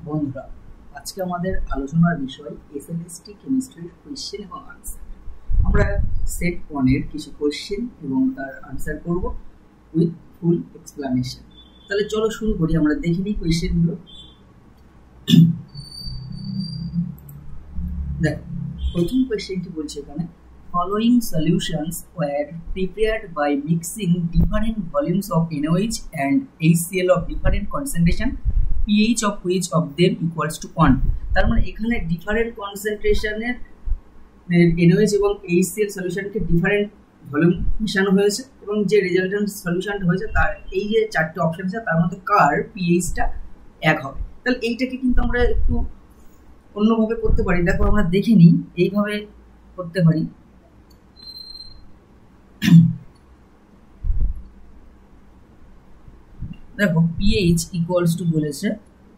বন্ধুরা, আজকে আমাদের আলোচনার বিষয় এসএলএসটি কেমিস্ট্রির কোয়েশ্চেন এবং আনসার। আমরা সেট 1 এর কিছু কোয়েশ্চেন এবং তার আনসার করব উইথ ফুল এক্সপ্লানেশন। তাহলে চলো শুরু করি। আমরা দেখে নিই কোয়েশ্চেনগুলো। দেখো, প্রথম কোয়েশ্চেনটি বলছে এখানে following solutions were prepared by mixing different volumes of NaOH and HCl of different concentration, pH of which of them equals to 1। তার মানে এখানে ডিফারেন্ট কনসেন্ট্রেশনের NaOH এবং HCl সলিউশনকে ডিফারেন্ট ভলিউম মিশানো হয়েছে এবং যে রেজাল্টেন্ট সলিউশনটা হয়েছে তার এই যে চারটে অপশন আছে তার মধ্যে কার pH-টা এক হবে। তাহলে এইটাকে কিন্তু আমরা একটু অন্যভাবে করতে পারি। দেখো, আমরা দেখে নিই এইভাবে করতে পারি। দেখো, pH ইকুয়ালস টু বলেছে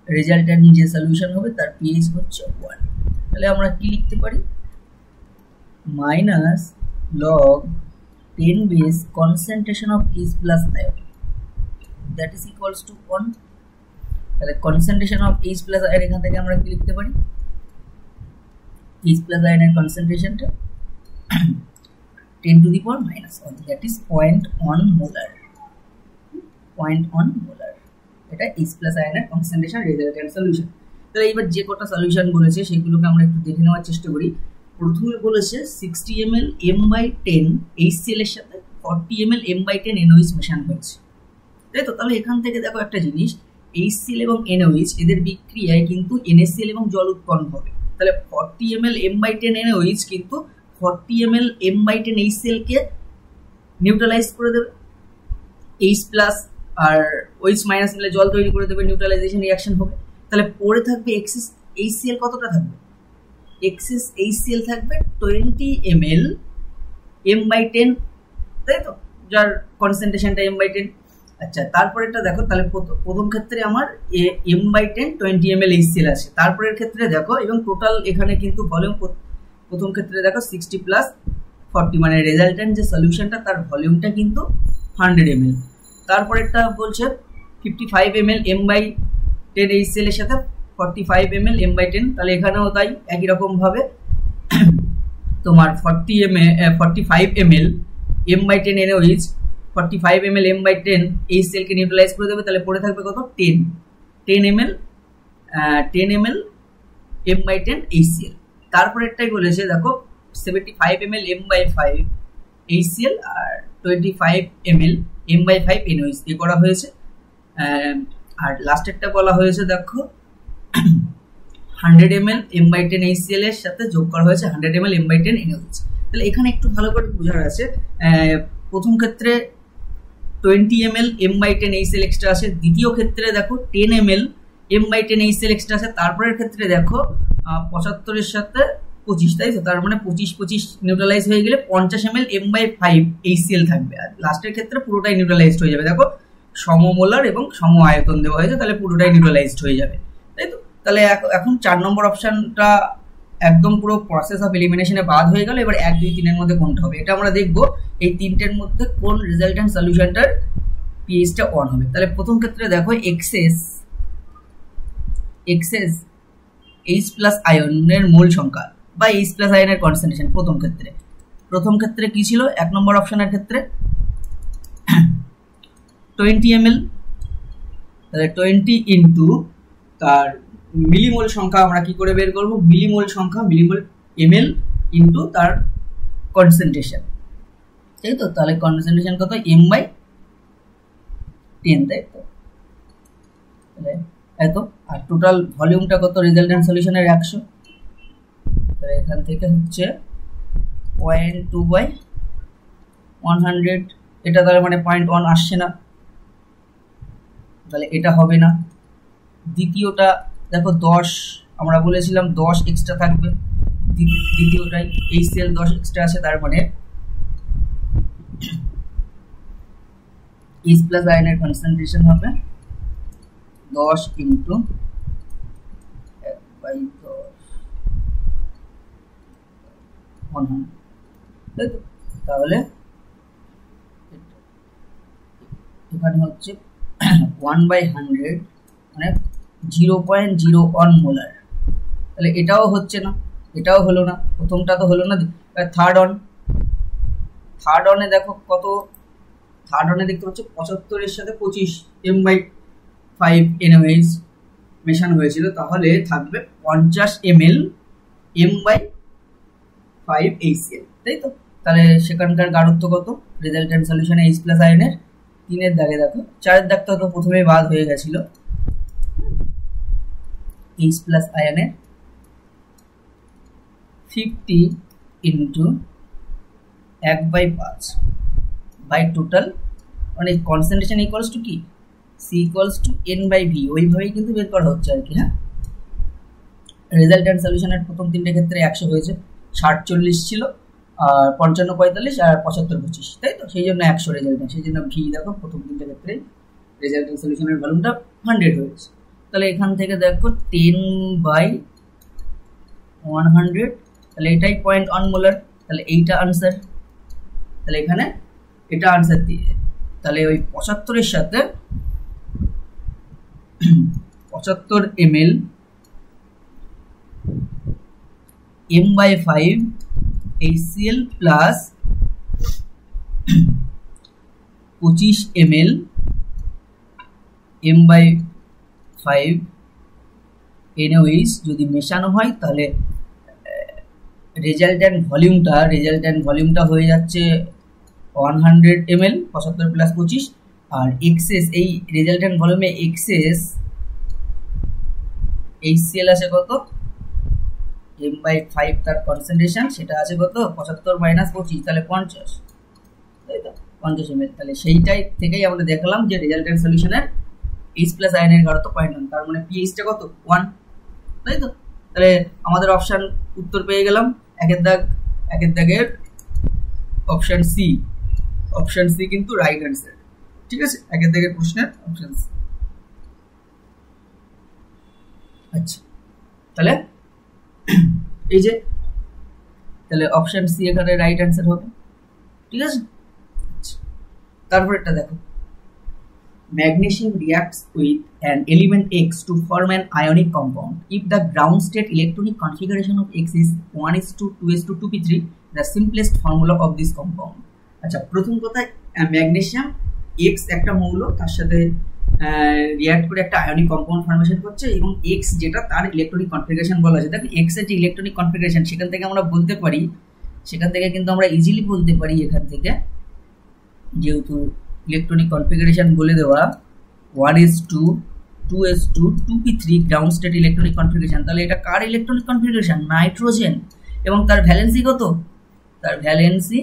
রেজাল্টেন্ট যে সলিউশন হবে তার pH হচ্ছে 1। তাহলে আমরা কি লিখতে পারি? Minus log 10 base concentration of H plus ion that is equals to 1। তাহলে concentration of H plus ion এখান থেকে আমরা কি লিখতে পারি? H প্লাস আয়নের কনসেন্ট্রেশনটা 10 two the power minus 1 that is 0.1 molar. 0.1 molar, এটা H প্লাস আয়নের কনসেন্ট্রেশন রেজাল্টেন্ট সলিউশন। তাহলে এবার যে কটা সলিউশন বলেছে সেগুলোকে আমরা একটু দেখে নেওয়ার চেষ্টা করি। প্রথমে বলেছে 60 ml m/10 HCl এর সাথে 40 ml m/10 NaOH মেশানো হয়েছে, তাই তো? তাহলে এখান থেকে দেখো একটা জিনিস, HCl এবং NaOH এদের বিক্রিয়ায় কিন্তু NaCl এবং জল উৎপন্ন হবে। তাহলে 40 ml m/10 NaOH কিন্তু 40 ml m/10 HCl কে নিউট্রালাইজ করে দেবে। H প্লাস আর OH মাইনাস মিলে জল তৈরি করে দেবে, নিউট্রালাইজেশন রিঅ্যাকশন হবে। তাহলে পরে থাকবে এক্সেস HCl। কতটা থাকবে? এক্সেস HCl থাকবে 20 ml m/10, তাই তো, যার কনসেন্ট্রেশনটা m/10। আচ্ছা, তারপরেটা দেখো, তাহলে প্রথম ক্ষেত্রে আমার m/10 20 ml HCl আছে। তারপরের ক্ষেত্রে দেখো, এবং টোটাল এখানে কিন্তু ভলিউম প্রথম ক্ষেত্রে দেখো 60 প্লাস 40, মানে রেজাল্টেন্ট যে সলিউশনটা তার ভলিউমটা কিন্তু 100 ml। তারপরেরটা বলছে 55 ml m/10 HCl এর সাথে 45 ml m/10। তাহলে এখানেও তাই, একই রকম ভাবে তোমার 45 ml m/10 NaOH 45 ml m/10 HCl কে নিউট্রালাইজ করে দেবে। তাহলে পড়ে থাকবে কত? 10 ml m/10 HCl। তারপরেরটাই বলেছে দেখো 75 ml m/5 HCl আর 25 ml m/5 NaOH দিয়ে করা হয়েছে। আর লাস্টেরটা বলা হয়েছে দেখো 100 ml m/10 HCl এর সাথে যোগ করা হয়েছে 100 ml m/10 NaOH। তাহলে এখানে একটু ভালো করে বোঝার আছে, প্রথম ক্ষেত্রে 20 ml m/10 HCl এক্সট্রা আছে, দ্বিতীয় ক্ষেত্রে দেখো 10 ml m/10 HCl এক্সট্রা আছে, তারপরের ক্ষেত্রে দেখো 75 এর সাথে 25, তাই তো? তার মানে 25 নিউট্রালাইজ হয়ে গেলে 50 ml m/5 HCl থাকবে। আর লাস্টের ক্ষেত্রে পুরোটাই নিউট্রালাইজড হয়ে যাবে। দেখো, সমমোলার এবং সম আয়তন দেওয়া হয়েছে, তাহলে পুরোটাই নিউট্রালাইজড হয়ে যাবে, তাই তো? তাহলে এখন 4 নম্বর অপশনটা একদম পুরো প্রসেস অফ এলিমিনেশনে বাদ হয়ে গেল। এবার 1, 2, 3 এর মধ্যে কোনটা হবে এটা আমরা দেখবো। এই তিনটের মধ্যে কোন রেজাল্টেন্ট সলিউশনটার pH-টা 1 হবে। তাহলে প্রথম ক্ষেত্রে দেখো এক্সেস H প্লাস আয়নের মোল সংখ্যা বা H প্লাস আয়নের কনসেন্ট্রেশন প্রথম ক্ষেত্রে কি ছিল? 1 নম্বর অপশনের ক্ষেত্রে 20 ml। তাহলে 20 ইন্টু তার মিলিমোল সংখ্যা আমরা কি করে বের করবো? মিলিমোল ml ইন্টু তার কনসেন্ট্রেশন, তাই তো? তাহলে কনসেন্ট্রেশন কত? m/10, তাই তো? তাহলে এত, আর টোটাল ভলিউমটা কত? রেজাল্টেন্ট সলিউশনের 100। তাহলে এখান থেকে হচ্ছে 0.2/100। এটা তাহলে মানে 0.1 আসছে না, তাহলে এটা হবে না। দ্বিতীয়টা দেখো 10, আমরা বলেছিলাম 10 এক্সট্রা থাকবে, দ্বিতীয়টাই HCl 10 এক্সট্রা আছে, তার মানে H প্লাস আয়নের কনসেন্ট্রেশন হবে 10 ইন্টু 1/10 100, তাহলে এখানে হচ্ছে 1/100 মানে 0.01 মোলার। তাহলে এটাও হচ্ছে না, এটাও হলো না, প্রথমটা তো হলো না। থার্ড অনে দেখো কত, থার্ড অনে দেখতে পাচ্ছ 75 এর সাথে 25 m/5 NaOH মেশানো হয়েছিল, তাহলে থাকবে 50 ml m/5 HCl, তাই তো? তাহলে সেখানকার গাঢ়ত্ব কত রেজাল্টেন্ট সলিউশনে H+ আয়নের? 3 দাগে দেখো, 4 দাগটা তো প্রথমে বাদ হয়ে গেছিল। H+ আয়নের 50 ইন্টু 1/5 বাই টোটাল, মানে কনসেন্ট্রেশন ইকুয়ালস টু কি, C ইকুয়ালস টু N/V, ওইভাবেই কিন্তু বের করা হচ্ছে আর কি। হ্যাঁ, রেজাল্টেন্ট সলিউশনের প্রথম 3টে ক্ষেত্রে 100 হয়েছে, 60-40 ছিল, আর 55-45 আর 75-25, তাই তো? সেই জন্য 100 রেজাল্টেন্ট, সেই জন্য ভি দেখো প্রথম 3টে ক্ষেত্রে রেজাল্টেন্ট সলিউশনের ভলিউমটা 100 হয়েছে। তাহলে এখান থেকে দেখো 10/100, তাহলে এটাই 0.1 মোলার, তাহলে এইটা আনসার। তাহলে এখানে এটা আনসার দিয়ে, তাহলে ওই 75 এর সাথে 75 ml m/5 HCl plus 25 ml m/5 NaOH যদি মেশানো হয়, তাহলে রেজাল্টেন্ট ভলিউমটা হয়ে যাচ্ছে 100 ml, 75 প্লাস 25, আর এক্সেস, এই রেজাল্টেন্ট ভলিউমে এক্সেস HCl আছে কত, m/5 তার কনসেন্ট্রেশন, সেটা আছে কত 75 মাইনাস 25, তাহলে 50, তাই তো? 50 ml। তাহলে সেইটাই থেকেই আমরা দেখলাম যে রেজাল্টেন্ট সলিউশনের H+ আয়নের গাঢ়ত্ব 0.1, তার মানে pH-টা কত 1, তাই তো? তাহলে আমাদের অপশন উত্তর পেয়ে গেলাম। একের দাগের অপশন সি কিন্তু রাইট অ্যান্সার, ঠিক আছে? একের দাগের প্রশ্নের অপশন সি। আচ্ছা, তাহলে এই যে, তাহলে অপশন সি এখানে রাইট অ্যান্সার হবে, ঠিক আছে? তারপর এটা দেখো, magnesium reacts with an element X to form an ionic compound. If the ground state electronic configuration of X is 1:2:2p3, the simplest formula of this compound. আচ্ছা, প্রথম কথা, ম্যাগনেসিয়াম X একটা মৌল, তার সাথে রিঅ্যাক্ট করে একটা আয়নিক কম্পাউন্ড ফর্মেশন করছে, এবং X যেটা তার ইলেকট্রনিক কনফিগারেশন বলা আছে। দেখো X এর যে ইলেকট্রনিক কনফিগারেশন, সেখান থেকে কিন্তু আমরা ইজিলি বলতে পারি এখান থেকে, যেহেতু ইলেকট্রনিক কনফিগারেশন বলে দেওয়া 1:2:2p3 ground state electronic configuration, তাহলে এটা কার ইলেকট্রনিক কনফিগারেশন? নাইট্রোজেন, এবং তার ভ্যালেন্সি কত? তার ভ্যালেন্সি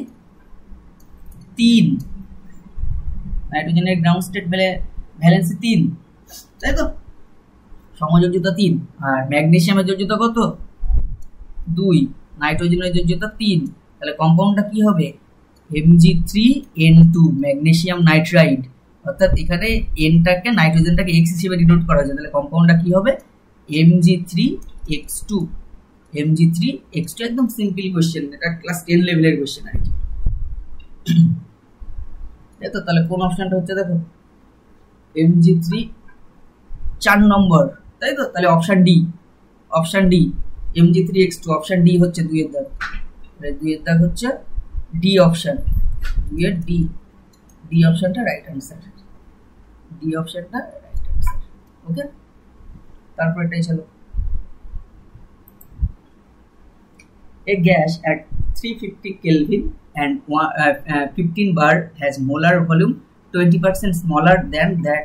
3, নাইট্রোজেনের গ্রাউন্ড স্টেট ভ্যালেন্সি 3, তাই তো? সমযোজ্যতা 3, আর ম্যাগনেসিয়ামের যোজ্যতা কত? 2, নাইট্রোজেনের যোজ্যতা 3, তাহলে কম্পাউন্ডটা কি হবে? Mg3N2, magnesium nitride. অর্থাৎ এখানে এনটাকে, নাইট্রোজেনটাকে X হিসেবে ডিনোট করা হয়েছে, তাহলে কম্পাউন্ডটা কি হবে? Mg3X2, একদম সিম্পল কোশ্চেন, এটা ক্লাস 10 লেভেলের কোশ্চেন আর কি, তাই তো? তাহলে কোন অপশনটা হচ্ছে দেখো, Mg3 4 নম্বর, তাই তো? তাহলে option D Mg3X2, option D হচ্ছে 2 এর দাগ, 2 এর দাগ হচ্ছে ডি অপশন, 2 এর ডি অপশনটা রাইট অ্যান্সার, ওকে? তারপর এটাই চলো, a gas at 350 Kelvin and 15 bar has molar volume 20% smaller than that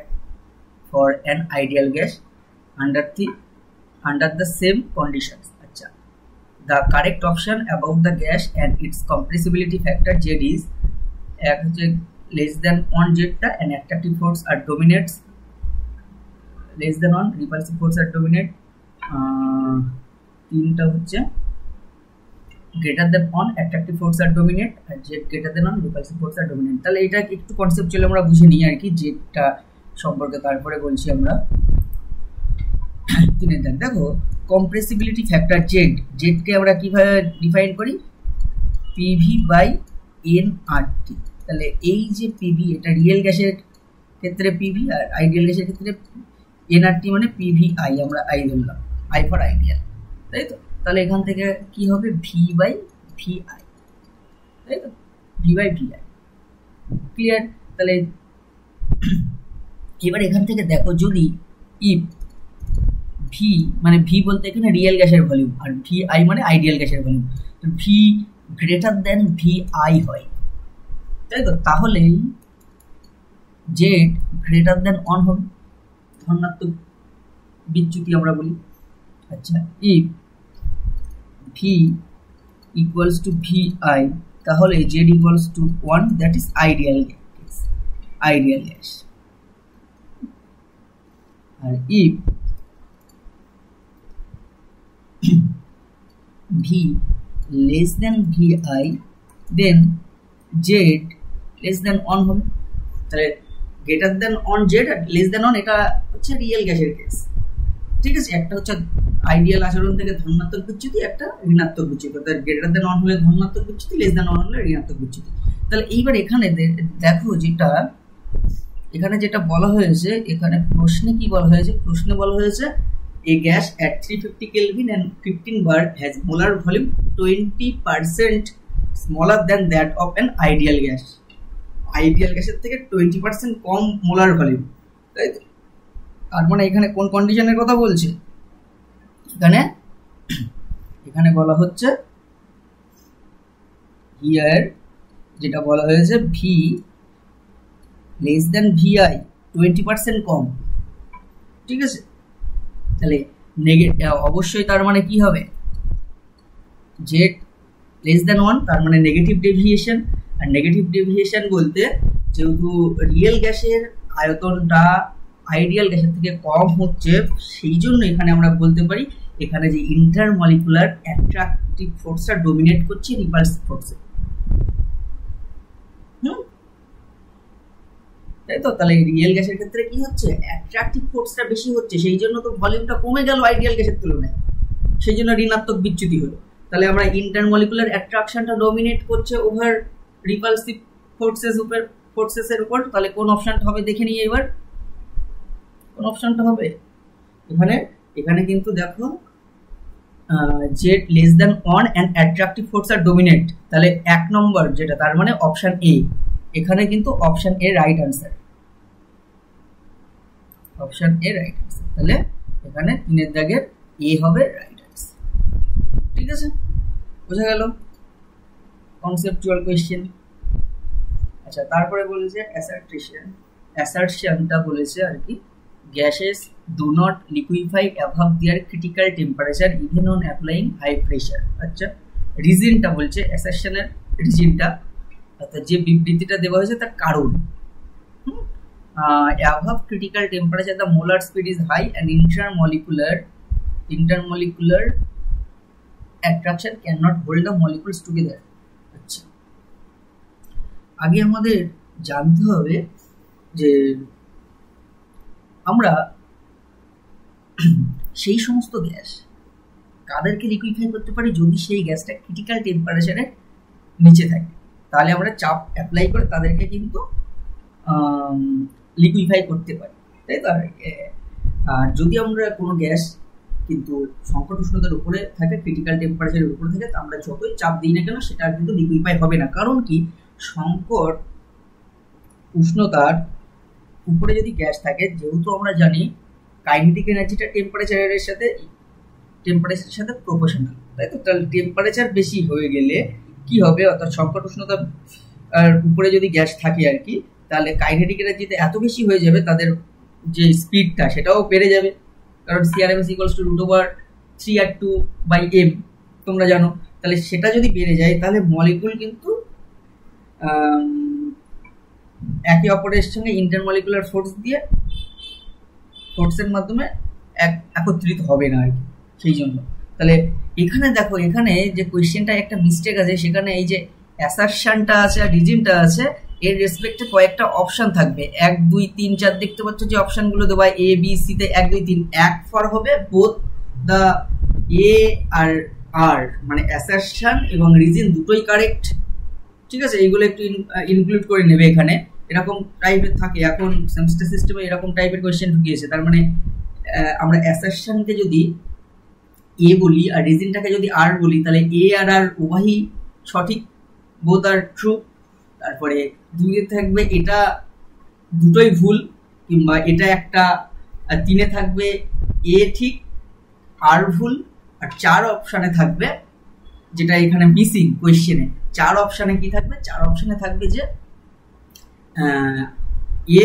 for an ideal gas under the same conditions. Achha, the correct option about the gas and its compressibility factor Z is less than 1 zeta, and attractive force are dominates less than 1, repulsive force are dominate, তিনটা হচ্ছে greater than 1, attractive force are dominate, R Z greater than 1, repulsive force are dominate। তাহলে এটা একটু conceptually আমরা বুঝে নিই আর কি, যেটা সম্পর্কে তারপরে বলছি আমরা। দেখো, কম্প্রেসিবিলিটি ফ্যাক্টর জেড কে আমরা কিভাবে ডিফাইন করি? PV/nRT। তাহলে এই যে পিভি, এটা রিয়েল গ্যাসের ক্ষেত্রে পিভি, আর আইডিয়াল গ্যাসের ক্ষেত্রে এনআরটি মানে পিভিআই, আমরা আই ধরলাম, আই ফর আইডিয়াল, তাই তো? তাহলে এখান থেকে কি হবে, ভি বাই ভিআই, তাই তো? V by V I, clear? তাহলে এবার এখান থেকে দেখো, যদি ইফ ভি মানে ভি বলতে এখানে রিয়েল গ্যাসের ভলিউম, আর ভিআই মানে আইডিয়াল গ্যাসের ভলিউম, তো ভি গ্রেটার দেন ভিআই হয়, তাই তো? তাহলেই জেড গ্রেটার দেন অন হবে, ধনাত্মক বিচ্যুতি আমরা বলি। আচ্ছা, if V equals to V I, তাহলে Z equals to 1, that is ideal gas, ideal gas. আর if V less than V I, then Z less than one হবে। তাহলে গ্রেটার দেন অন জেড আর লেস দেন অন, এটা হচ্ছে real গ্যাসের case, ঠিক আছে? একটা হচ্ছে আইডিয়াল আচরণ থেকে ধনাত্মক বিচ্যুতি, একটা ঋণাত্মক বিচ্যুতি। তাহলে গ্রেটার দেন অন হলে ধনাত্মক বিচ্যুতি, লেস দেন অন হলে ঋণাত্মক বিচ্যুতি। তাহলে এইবার এখানে দেখো, যেটা এখানে যেটা বলা হয়েছে, এখানে প্রশ্নে কি বলা হয়েছে? প্রশ্নে বলা হয়েছে এ gas at 350 Kelvin and 15 bar has molar volume 20% smaller than that of an ideal gas. Ideal গ্যাসের থেকে 20% কম মোলার ভলিউম, তাই তো? তার মানে এখানে কোন কন্ডিশনের কথা বলছে? এখানে বলা হচ্ছে হিয়ার, যেটা বলা হয়েছে ভি লেস দেন ভিআই, 20% কম, ঠিক আছে? তাহলে অবশ্যই তার মানে কি হবে, জেড লেস দেন 1, তার মানে নেগেটিভ ডেভিয়েশন। আর নেগেটিভ ডেভিয়েশন বলতে, যেহেতু রিয়েল গ্যাসের আয়তনটা আইডিয়াল গ্যাসের থেকে কম হচ্ছে, সেই জন্য এখানে আমরা বলতে পারি এখানে যে ইন্টারমলিকুলার অ্যাট্রাকটিভ ফোর্সটা ডোমিনেট করছে রিপালসিভ ফোর্সে, তাই তো? তাহলে রিয়েল গ্যাসের ক্ষেত্রে কি হচ্ছে, অ্যাট্রাকটিভ ফোর্সটা বেশি হচ্ছে, সেই জন্য তো ভলিউমটা কমে গেল আইডিয়াল গ্যাসের তুলনায়, সেই জন্য ঋণাত্মক বিচ্যুতি হলো। তাহলে আমরা ইন্টারমলিকুলার অ্যাট্রাকশনটা ডোমিনেট করছে ওভার রিপালসিভ ফোর্সেসের উপর। তাহলে কোন অপশনটা হবে দেখে নিই এবার, কোন অপশনটা হবে এখানে কিন্তু দেখো, Z less than one and attractive force are dominate, তাহলে 1 নম্বর যেটা, তার মানে অপশন এ। এখানে কিন্তু option A right answer, option A right answer. তাহলে এখানে 3 দাগের এ হবে রাইট আনসার, ঠিক আছে? বোঝা গেল কনসেপচুয়াল কোয়েশ্চেন। আচ্ছা, তারপরে বলেছে অ্যাসার্শনটা বলেছে আর কি, gases do not liquefy above their critical temperature even on applying high pressure. আচ্ছা, রিজনটা বলছে, অ্যাসার্শনের রিজনটা, অর্থাৎ যে বিবৃতিটা দেওয়া হয়েছে তার কারণ, above critical temperature the molar speed is high and intermolecular attraction cannot hold the molecules together. আচ্ছা, আগে আমাদের জানতে হবে যে আমরা সেই সমস্ত গ্যাস কাদেরকে লিকুইফাই করতে পারি, যদি সেই গ্যাসটা ক্রিটিক্যাল টেম্পারেচারের নিচে থাকে, তাহলে আমরা চাপ অ্যাপ্লাই করে তাদেরকে কিন্তু লিকুইফাই করতে পারি, তাই তো? আর যদি আমরা কোনো গ্যাস কিন্তু সংকট উষ্ণতার উপরে থাকে, ক্রিটিক্যাল টেম্পারেচারের উপরে থাকে, তা আমরা যতই চাপ দিই না কেন সেটা কিন্তু লিকুইফাই হবে না। কারণ কি, সংকট উষ্ণতার উপরে যদি গ্যাস থাকে, যেহেতু আমরা জানি কাইনেটিক এনার্জিটা টেম্পারেচারের সাথে প্রপোর্শনাল, তাই তো? তাহলে টেম্পারেচার বেশি হয়ে গেলে কি হবে, অর্থাৎ সংকট উষ্ণতার উপরে যদি গ্যাস থাকে আর কি, তাহলে কাইনেটিক এনার্জিতে এত বেশি হয়ে যাবে, তাদের যে স্পিডটা সেটাও বেড়ে যাবে, কারণ CRMS = √3r2/m তোমরা জানো। তাহলে সেটা যদি বেড়ে যায়, তাহলে মলিকুল কিন্তু একে অপরের সঙ্গে ইন্টারমলিকুলার ফোর্সের মাধ্যমে একত্রিত হবে না আর কি, সেই জন্য। তাহলে এখানে দেখো, এখানে যে কোয়েশ্চেনটা একটা মিস্টেক আছে, সেখানে এই যে অ্যাসারশনটা আছে আর রিজনটা আছে, এর রেসপেক্টে কয়েকটা অপশন থাকবে, 1 2 3 4 দেখতে পাচ্ছ যে অপশনগুলো দেওয়া এ বি সি তে 1 2 3, 1 ফর হবে বোথ দ্য এ আর আর, মানে অ্যাসারশন এবং রিজন দুটোই কারেক্ট, ঠিক আছে? এইগুলো একটু ইনক্লুড করে নেবে এখানে। এরকম টাইপের থাকে। এখন সেমিস্টার সিস্টেমে এরকম টাইপের কোয়েশ্চেন ঢুকিয়েছে। তার মানে আমরা অ্যাসারশনকে যদি এ বলি আর রিজনটাকে যদি আর বলি, তাহলে এ আর আর উভয়ই সঠিক, বোথ আর ট্রু। তারপরে দুইয়ে থাকবে এটা দুটোই ভুল, কিংবা এটা একটা, আর তিনে থাকবে এ ঠিক আর ভুল, আর 4 অপশানে থাকবে যেটা এখানে মিসিং কোয়েশ্চেনে। 4 অপশানে কি থাকবে? 4 অপশানে থাকবে যে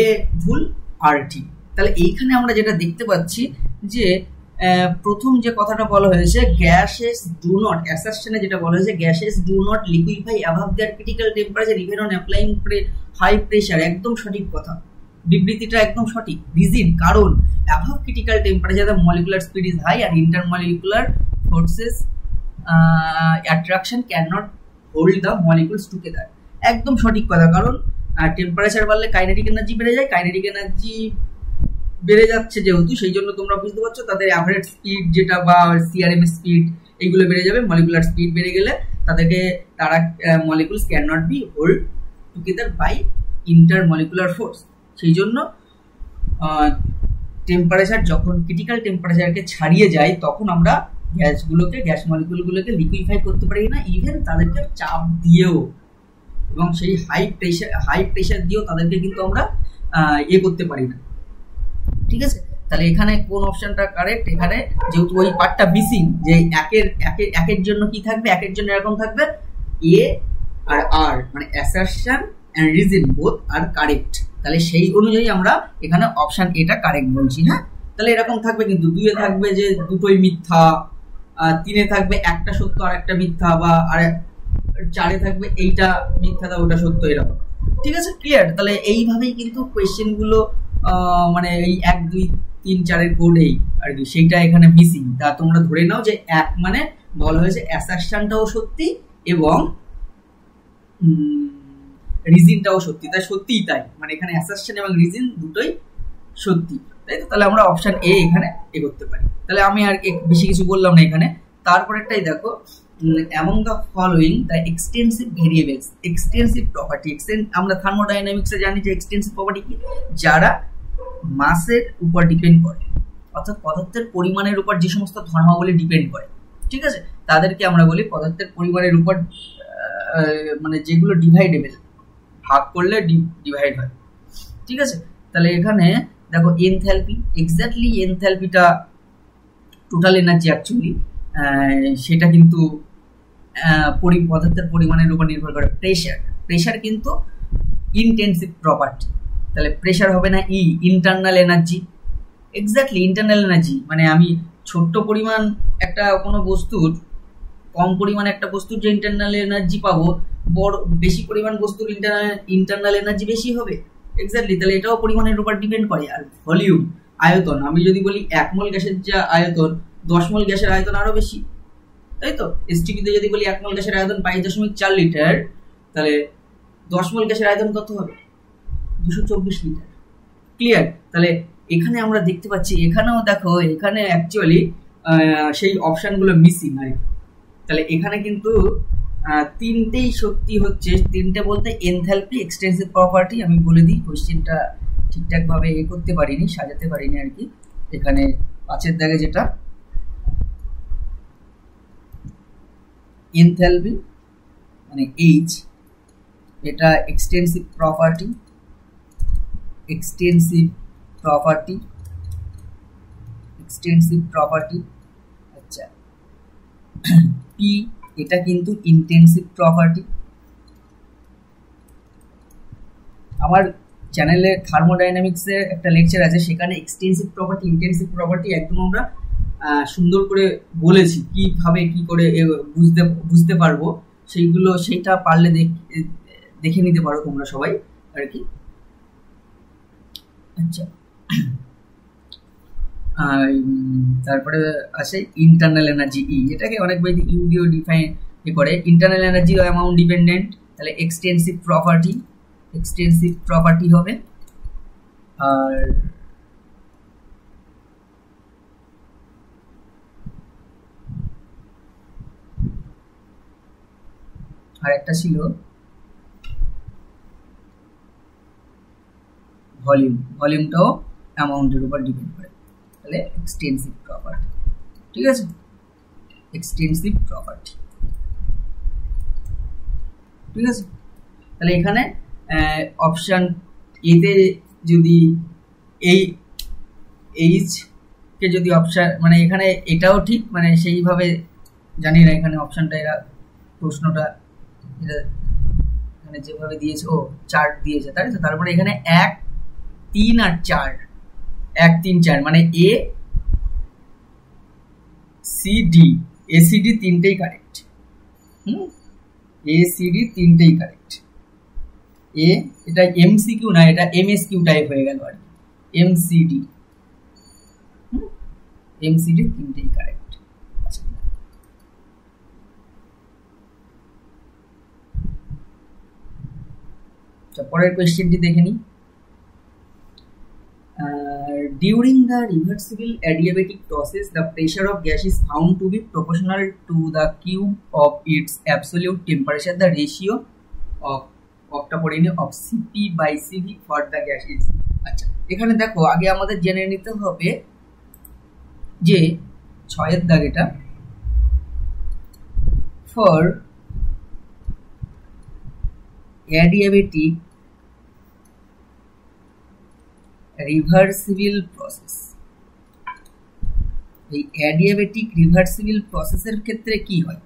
এ ভুল আর ঠিক। তাহলে এইখানে আমরা যেটা দেখতে পাচ্ছি যে প্রথম যে কথাটা বলা হয়েছে, গ্যাসেস ডু নট, অ্যাসারশনে যেটা বলা হয়েছে, gases do not liquefy above their critical temperature even on applying high pressure, একদম সঠিক কথা, বিবৃতিটা একদম সঠিক। রিজন, কারণ above critical temperature the molecular speed is high আর intermolecular forces attraction can not hold the molecules together. একদম সঠিক কথা, কারণ টেম্পারেচার বাড়লে কাইনেটিক এনার্জি বেড়ে যায়, কাইনেটিক এনার্জি বেড়ে যাচ্ছে যেহেতু, সেই জন্য তোমরা বুঝতে পারছো তাদের অ্যাভারেজ স্পিড যেটা বা সিআরএমএস স্পিড এইগুলো বেড়ে যাবে। মলিকুলার স্পিড বেড়ে গেলে তারা molecules can not be hold together by intermolecular force. সেই জন্য টেম্পারেচার যখন ক্রিটিক্যাল টেম্পারেচারকে ছাড়িয়ে যায়, তখন আমরা গ্যাস মলিকুলগুলোকে লিকুইফাই করতে পারি না, ইভেন তাদেরকে চাপ দিয়েও, এবং সেই হাই প্রেশার দিয়েও তাদেরকে কিন্তু আমরা করতে পারি না। ঠিক আছে, তাহলে এখানে কোন অপশনটা কারেক্ট? এখানে যেহেতু ওই পার্টটা মিসিং, যে একের জন্য কি থাকবে, একের জন্য এরকম থাকবে এ আর আর, মানে assertion and reason both are correct. তাহলে সেই অনুযায়ী আমরা এখানে অপশন এটা কারেক্ট বলছি। হ্যাঁ, তাহলে এরকম থাকবে, কিন্তু 2 থাকবে যে দুটোই মিথ্যা, 3 থাকবে একটা সত্য আর একটা মিথ্যা, বা আর 4 থাকবে এইটা মিথ্যা তা ওটা সত্য, এরকম। ঠিক আছে, ক্লিয়ার? তাহলে এইভাবেই কিন্তু কোয়েশ্চেন গুলো মানে এই 1 2 3 4 এর কোডেই আর কি, সেইটা এখানে মিসিং। তা তোমরা ধরে নাও যে এক মানে বলা হয়েছে অ্যাসারশনটাও সত্যি এবং রিজনটাও সত্যি, তাই সত্যিই তাই, মানে এখানে অ্যাসারশন এবং রিজন দুটোই সত্যি, তাই তো? তাহলে আমরা অপশন এ এখানে করতে পারি। তাহলে আমি আর বেশি কিছু বললাম না এখানে। তারপরেরটাই দেখো, among the following the extensive variables, extensive property, আমরা থার্মোডাইনামিক্সে জানি যে এক্সটেন্সিভ প্রপার্টি কি, যারা মাসের উপর ডিপেন্ড করে, অর্থাৎ পদার্থের পরিমাণের উপর যে সমস্ত ধর্মাবলী ডিপেন্ড করে, ঠিক আছে, তাদেরকে আমরা বলি পদার্থের পরিমাণের উপর, মানে যেগুলো ডিভাইডেবল, ভাগ করলে ডিভাইড হয়। ঠিক আছে, তাহলে এখানে দেখো এনথ্যালপি, এক্স্যাক্টলি এনথ্যালপিটা টোটাল এনার্জি অ্যাকচুয়ালি, সেটা কিন্তু পদার্থের পরিমাণের উপর নির্ভর করে। প্রেশার কিন্তু ইনটেনসিভ প্রপার্টি, তাহলে প্রেশার হবে না internal energy. Exactly internal energy, মানে আমি ছোট্ট পরিমাণ একটা কোনো বস্তুর, কম পরিমাণ একটা বস্তুর যে ইন্টারনাল এনার্জি পাবো, বেশি পরিমাণ বস্তুর ইন্টারনাল এনার্জি বেশি হবে। এক্স্যাক্টলি, তাহলে এটাও পরিমাণের উপর ডিপেন্ড করে। আর ভলিউম, আয়তন, আমি যদি বলি 1 মোল গ্যাসের যা আয়তন, 10 মোল গ্যাসের আয়তন আরো বেশি, তাই তো? এসটিপিতে যদি বলি 1 মোল গ্যাসের আয়তন 22.4 লিটার, তাহলে 10 মোল গ্যাসের আয়তন কত হবে? 224 লিটার। ক্লিয়ার? তাহলে এখানে আমরা দেখতে পাচ্ছি, এখানেও দেখো, এখানে অ্যাকচুয়ালি সেই অপশনগুলো মিসিং আর কি। তাহলে এখানে কিন্তু তিনটেই সত্যি হচ্ছে, তিনটে বলতে এনথ্যালপি, এক্সটেন্সিভ প্রপার্টি। আমি বলে দিই, কোশ্চেনটা ঠিকঠাক ভাবে করতে পারিনি, সাজাতে পারিনি আর কি। এখানে 5 দাগে যেটা এনথ্যালপি মানে এইচ, এটা এক্সটেন্সিভ প্রপার্টি, আচ্ছা। পি, এটা কিন্তু ইন্টেনসিভ প্রপার্টি। আমার চ্যানেলে থার্মোডাইনামিক্সে একটা লেকচার আছে, সেখানে এক্সটেন্সিভ প্রপার্টি, ইন্টেনসিভ প্রপার্টি একদম আমরা সুন্দর করে বলেছি, কিভাবে কি করে বুঝতে পারবো সেইটা পারলে দেখে নিতে পারো তোমরা সবাই আর কি। আচ্ছা, তারপরে আসে ইন্টারনাল এনার্জি ই, এটাকে অনেক বইতে ইউ দিয়েও ডিফাইন করে। ইন্টারনাল এনার্জি অ্যামাউন্ট ডিপেন্ডেন্ট, তাহলে এক্সটেন্সিভ প্রপার্টি হবে। আর একটা ছিল ভলিউমটাও অ্যামাউন্টের উপর ডিপেন্ড করে। তাহলে এক্সটেন্সিভ প্রপার্টি, ঠিক আছে, এক্সটেন্সিভ প্রপার্টি, ঠিক আছে। তাহলে এখানে অপশান এতে যদি এই এইচ কে যদি অপশান মানে এখানে এটাও ঠিক মানে সেইভাবে জানি না এখানে অপশানটা এরা প্রশ্নটা এটা এখানে যেভাবে দিয়েছে ও চার্ট দিয়েছে তাই তো। তারপরে এখানে 1 3 আর 4 1 3 4 মানে এ সি ডি এসিডি তিনটেই কারেক্ট। এসিডি তিনটেই কারেক্ট। এ এটা এমসিকিউ না, এটা এমএসকিউ টাইপ হয়ে গেল আর এমসিডি এমসিডি তিনটেই কারেক্ট। আচ্ছা পরের কোয়েশ্চেনটি দেখে নিই। During the reversible adiabatic process, the pressure of gas is found to be proportional to the cube of its absolute temperature. The ratio of Cp by Cv for the gas is. আচ্ছা এখানে দেখো আগে আমাদের জেনে নিতে হবে যে 6 এর দাগ এটা for adiabatic রিভার্সিবল প্রসেস। এই অ্যাডিয়াবেটিক রিভার্সিবল প্রসেসের ক্ষেত্রে কি হয়?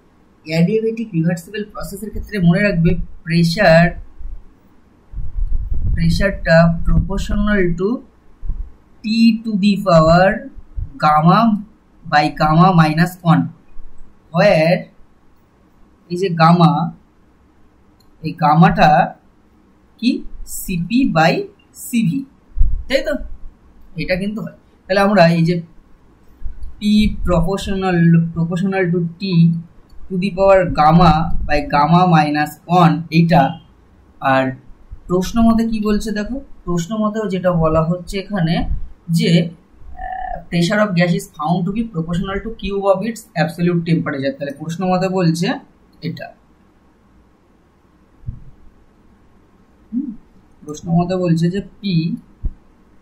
অ্যাডিয়াবেটিক রিভার্সিবল প্রসেসের ক্ষেত্রে মনে রাখবে প্রেসারটা proportional to T to the power gamma by gamma minus 1, where এই যে গামা এই গামাটা কি সিপি বাই সিভি, তাই তো এটা কিন্তু হয়। তাহলে আমরা এই যে P proportional to T to the power gamma by gamma minus 1 এইটা, আর প্রশ্ন মতে কি বলছে দেখো, প্রশ্ন মতেও যেটা বলা হচ্ছে এখানে যে pressure of gas is found to be proportional to cube of its absolute temperature. তাহলে প্রশ্ন মতে বলছে এটা, প্রশ্ন মতে বলছে যে পি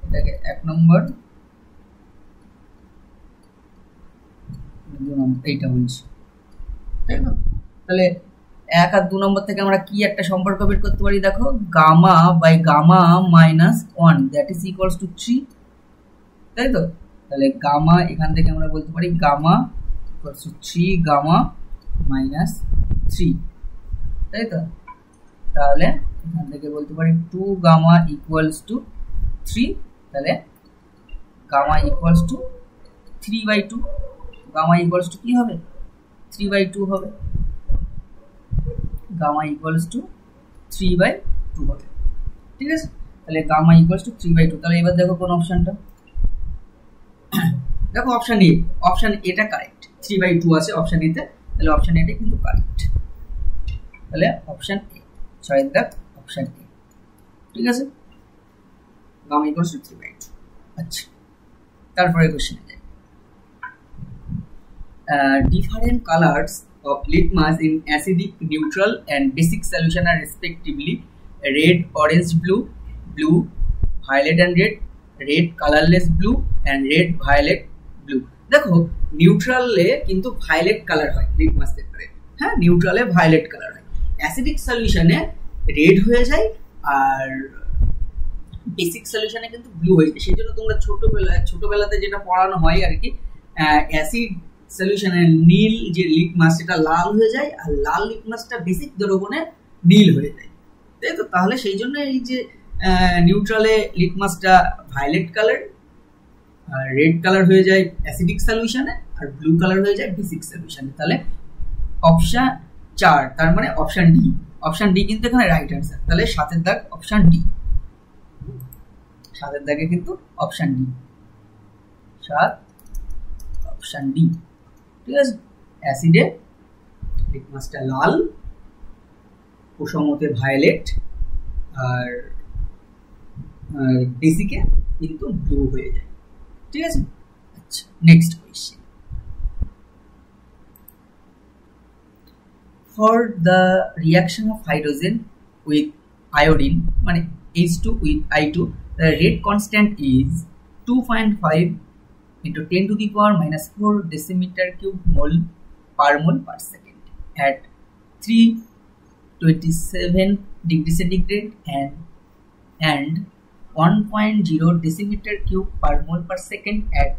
এটাকে 1 নম্বর এইটা বলছি, তাই তো। তাহলে 1 আর 2 নম্বর থেকে আমরা কি একটা সম্পর্ক বের করতে পারি দেখো, gamma by gamma minus 1 that is equals to 3, তাই তো। তাহলে গামা এখান থেকে আমরা বলতে পারি gamma equals to 3 gamma minus 3, তাই তো। তাহলে এখান থেকে বলতে পারি 2 গামা ইকুয়ালস টু 3, তাহলে gamma equals to 3/2, gamma equals to কি হবে 3/2 হবে, গামা ইকুয়ালস টু 3/2 হবে, ঠিক আছে। তাহলে গামা ইকুয়ালস টু 3/2। তাহলে এবার দেখো কোন অপশনটা, দেখো অপশন এ, অপশন এটা কারেক্ট, 3/2 আছে অপশন এতে, তাহলে অপশন এটা কিন্তু কারেক্ট। তাহলে অপশন এ 6 দাগ অপশন এ, ঠিক আছে, গামা ইকুয়ালস টু 3/2। আচ্ছা তারপরে কোশ্চেনে যাই। Different colors of litmus in acidic, neutral and basic solution are respectively red, orange, blue, blue, violet and red, red, colorless blue and red, violet, blue। দেখো নিউট্রালে কিন্তু violet colour হয় litmus পেপারে, হ্যাঁ নিউট্রালে violet colour হয়, acidic সলিউশনে red হয়ে যায় আর basic সলিউশনে কিন্তু blue হয়ে যায়। সেই জন্য তোমরা ছোটবেলাতে যেটা পড়ানো হয় আর কি, অ্যাসিড সলিউশনের নীল যে লিটমাস সেটা লাল হয়ে যায় আর লাল লিটমাসটা বেসিক দ্রবণে নীল হয়ে যায়, তাই তো। তাহলে সেই জন্য এই যে নিউট্রালে লিটমাসটা ভায়োলেট কালার আর রেড কালার হয়ে যায় অ্যাসিডিক সলিউশনে আর ব্লু কালার হয়ে যায় বেসিক সলিউশনে। তাহলে অপশন 4 তার মানে অপশন ডি, অপশন ডি কিন্তু এখানে রাইট অ্যান্সার। তাহলে 7 দাগ অপশন ডি, 7 দাগে কিন্তু অপশন ডি, 7 অপশন ডি, ঠিক আছে। অ্যাসিডে লিটমাসটা লাল, প্রসমতে ভায়োলেট আর বেসিকে কিন্তু ব্লু হয়ে যায়, ঠিক আছে। আচ্ছা next question. For the reaction of hydrogen with iodine, মানে H2 with I2, the rate constant is 2.5 into 10 to the power minus 4 decimeter cube mole per mole per second at 327 degrees centigrade and 1.0 decimeter cube per mole per second at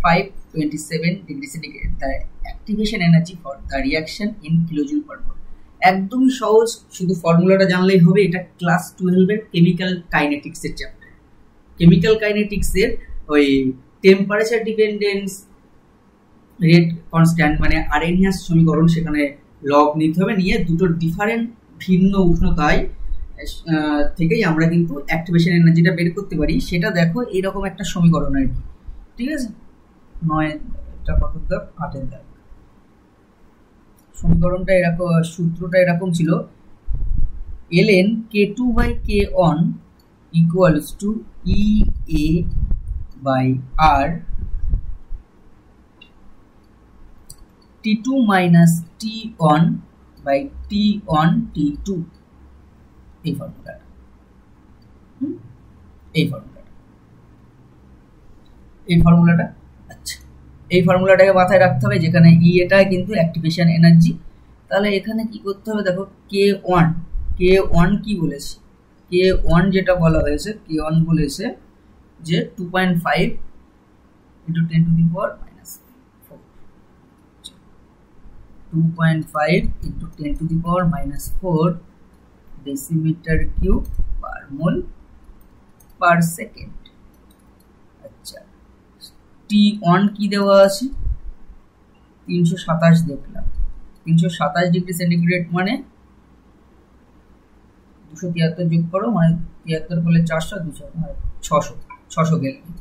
527 degrees centigrade. The activation energy for the reaction in kilojoule per mole. একদমই সহজ, শুধু ফর্মুলাটা জানলেই হবে। এটা class 12 এর chemical kinetics এর chapter. Chemical kinetics এর ওই টেম্পারেচার ডিপেন্ডেন্স রেট কনস্ট্যান্ট মানে আরেনিয়াস সমীকরণ, সেখানে লগ নিতে হবে, নিয়ে দুটো ডিফারেন্ট ভিন্ন উষ্ণতায় থেকেই আমরা কিন্তু অ্যাক্টিভেশন এনার্জিটা বের করতে পারি। সেটা দেখো এইরকম একটা সমীকরণ আর কি, ঠিক আছে। 9টা কত দাগ 8 দাগ সমীকরণটা এরকম, সূত্রটা এরকম ছিল, ln k2 by k1 equals to EA by R T2 minus T1 by T1 T2। এই ফর্মুলাটা আচ্ছা, এই ফর্মুলাটাকে মাথায় রাখতে হবে, যেখানে ই এটা কিন্তু অ্যাক্টিভেশন এনার্জি। তাহলে এখানে কি করতে হবে দেখো, K1 কি বলেছে, K1 যেটা বলা হয়েছে, K1 বলেছে যে 2.5 into 10 to the power minus 4, 2.5 into 10 to the power minus 4 decimeter cube per mole per second। আচ্ছা, T1 কি দেওয়া আছে 327 দেখলাম, 327 ডিগ্রি সেন্টিগ্রেড মানে 273 যোগ করো, মানে 73 করলে 400, 600 কেলভিন।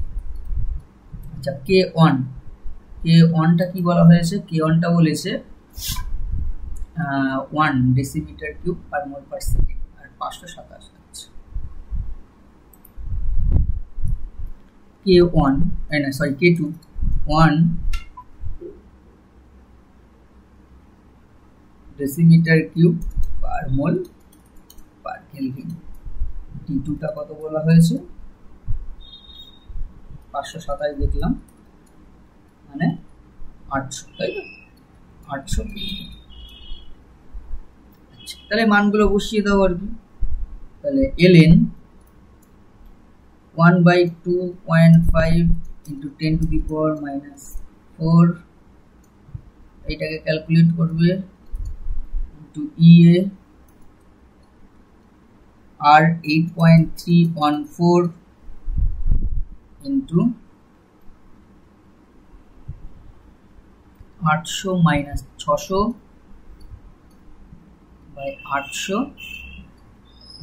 আচ্ছা, K1টা কি বলা হয়েছে, K1টা বলেছে 1 ডেসিমিটার কিউব পার মোল পার সেকেন্ড আর 527। আচ্ছা, K2 1 ডেসিমিটার কিউব পার মোল পার কেলভিন। T2টা কত বলা হয়েছে 527 দেখলাম, মানে 800, তাই না, 800 কেলভিন। আচ্ছা, তাহলে মানগুলো বসিয়ে দাও আর কি। তাহলে ln 1/2.5 into 10 to the power minus 4, এইটাকে ক্যালকুলেট করবে, into EA R 8.314 into 800 minus 600 by 800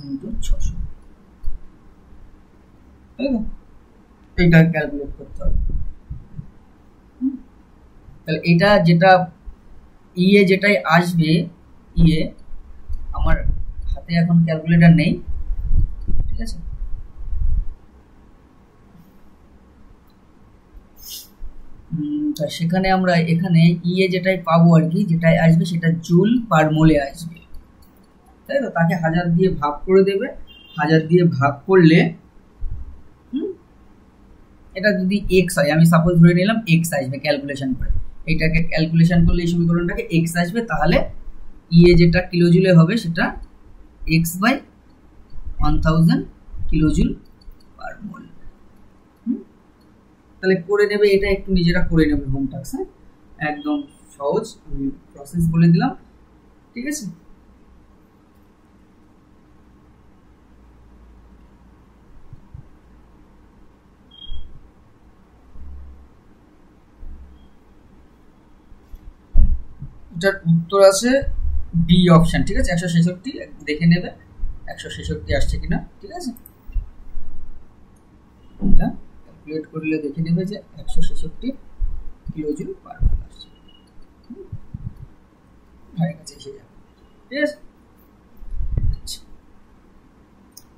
into 600, এইটা ক্যালকুলেট করতে হবে। তাহলে এটা যেটা ইয়ে যেটাই আসবে, ইয়ে আমার হাতে এখন ক্যালকুলেটর নেই, ঠিক আছে। সেখানে আমরা এখানে ইয়ে যেটাই পাবো আর কি, যেটাই আসবে সেটা জুল পার মোলে আসবে, তাই তো। তাকে 1000 দিয়ে ভাগ করে দেবে, 1000 দিয়ে ভাগ করলে এটা যদি এক্স হয়, আমি সাপোজ ধরে নিলাম এক্স আসবে ক্যালকুলেশন করে, এটাকে ক্যালকুলেশন করলে এই সমীকরণটাকে এক্স আসবে, তাহলে ইয়ে যেটা কিলোজুলে হবে সেটা এক্স বাই 1000 কিলোজুল পার মোল। তাহলে করে নেবে, এটা একটু নিজেরা করে নেবে হোম টাস্ক, হ্যাঁ, একদম সহজ, আমি প্রসেস বলে দিলাম, ঠিক আছে। এটার উত্তর আছে বি অপশন, ঠিক আছে। 166 দেখে নেবে 166 আসছে কিনা, ঠিক আছে। এটা ক্যালকুলেট করলে দেখে নেবে যে 166 কিলোজুল পার মোল আসছে, ধারে কাছে এসে যাবে, ঠিক আছে।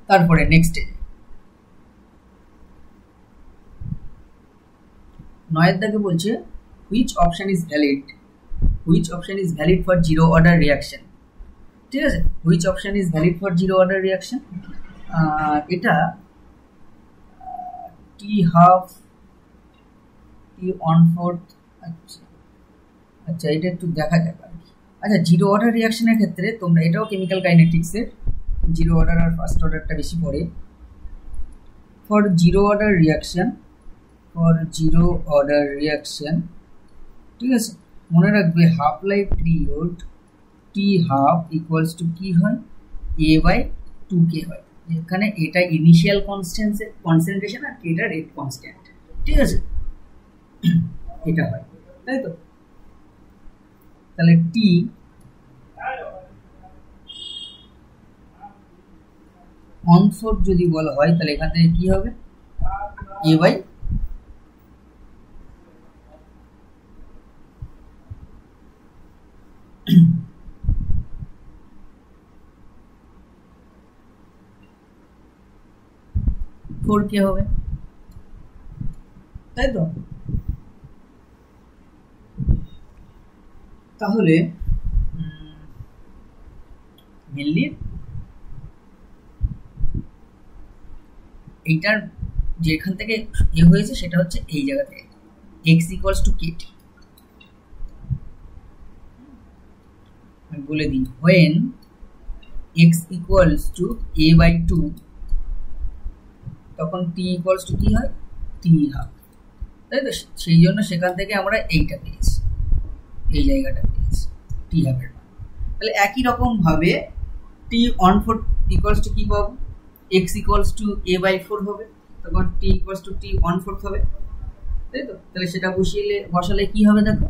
তারপরে নেক্সট 9 দাগে বলছে which option is valid for zero order reaction, ঠিক আছে। which option is valid for zero order reaction, এটা টি হাফ টি 1/4। আচ্ছা আচ্ছা, এটা একটু দেখা যাক আর কি। আচ্ছা, জিরো অর্ডার রিয়াকশনের ক্ষেত্রে তোমরা, এটাও কেমিক্যাল কাইনেটিক্সের, জিরো অর্ডার আর ফার্স্ট অর্ডারটা বেশি পড়ে। ফর জিরো অর্ডার রিয়াকশন, ঠিক আছে, মনে রাখবে half life period T half equals to কি হয়, a/2k হয়। এখানে এটা ইনিশিয়াল কনসেন্ট্রেশন আর এটা রেট কনস্ট্যান্ট, ঠিক আছে, এটা হয়, তাই তো। তাহলে টি অন4 যদি বলা হয়, তাহলে এখান থেকে কি হবে, a/, ফোর কে হবে, তাই তো। তাহলে মেনলি এইটার যেখান থেকে হয়েছে সেটা হচ্ছে এই জায়গা থেকে x ইকুয়ালস টু kt। আমি বলে দিই, when x equals to a/2, তখন t ইকুয়ালস টু কি হয়, t হাফ, তাই তো। সেই জন্য সেখান থেকে আমরা এইটা পেয়েছি, এই জায়গাটা পেয়েছি t হাফের মান। তাহলে একই রকম ভাবে t on4 ইকুয়ালস টু কি পাবো, x ইকুয়ালস টু a/4 হবে, তখন t equals to t on4 হবে, তাই তো। তাহলে সেটা বসালে কি হবে দেখো,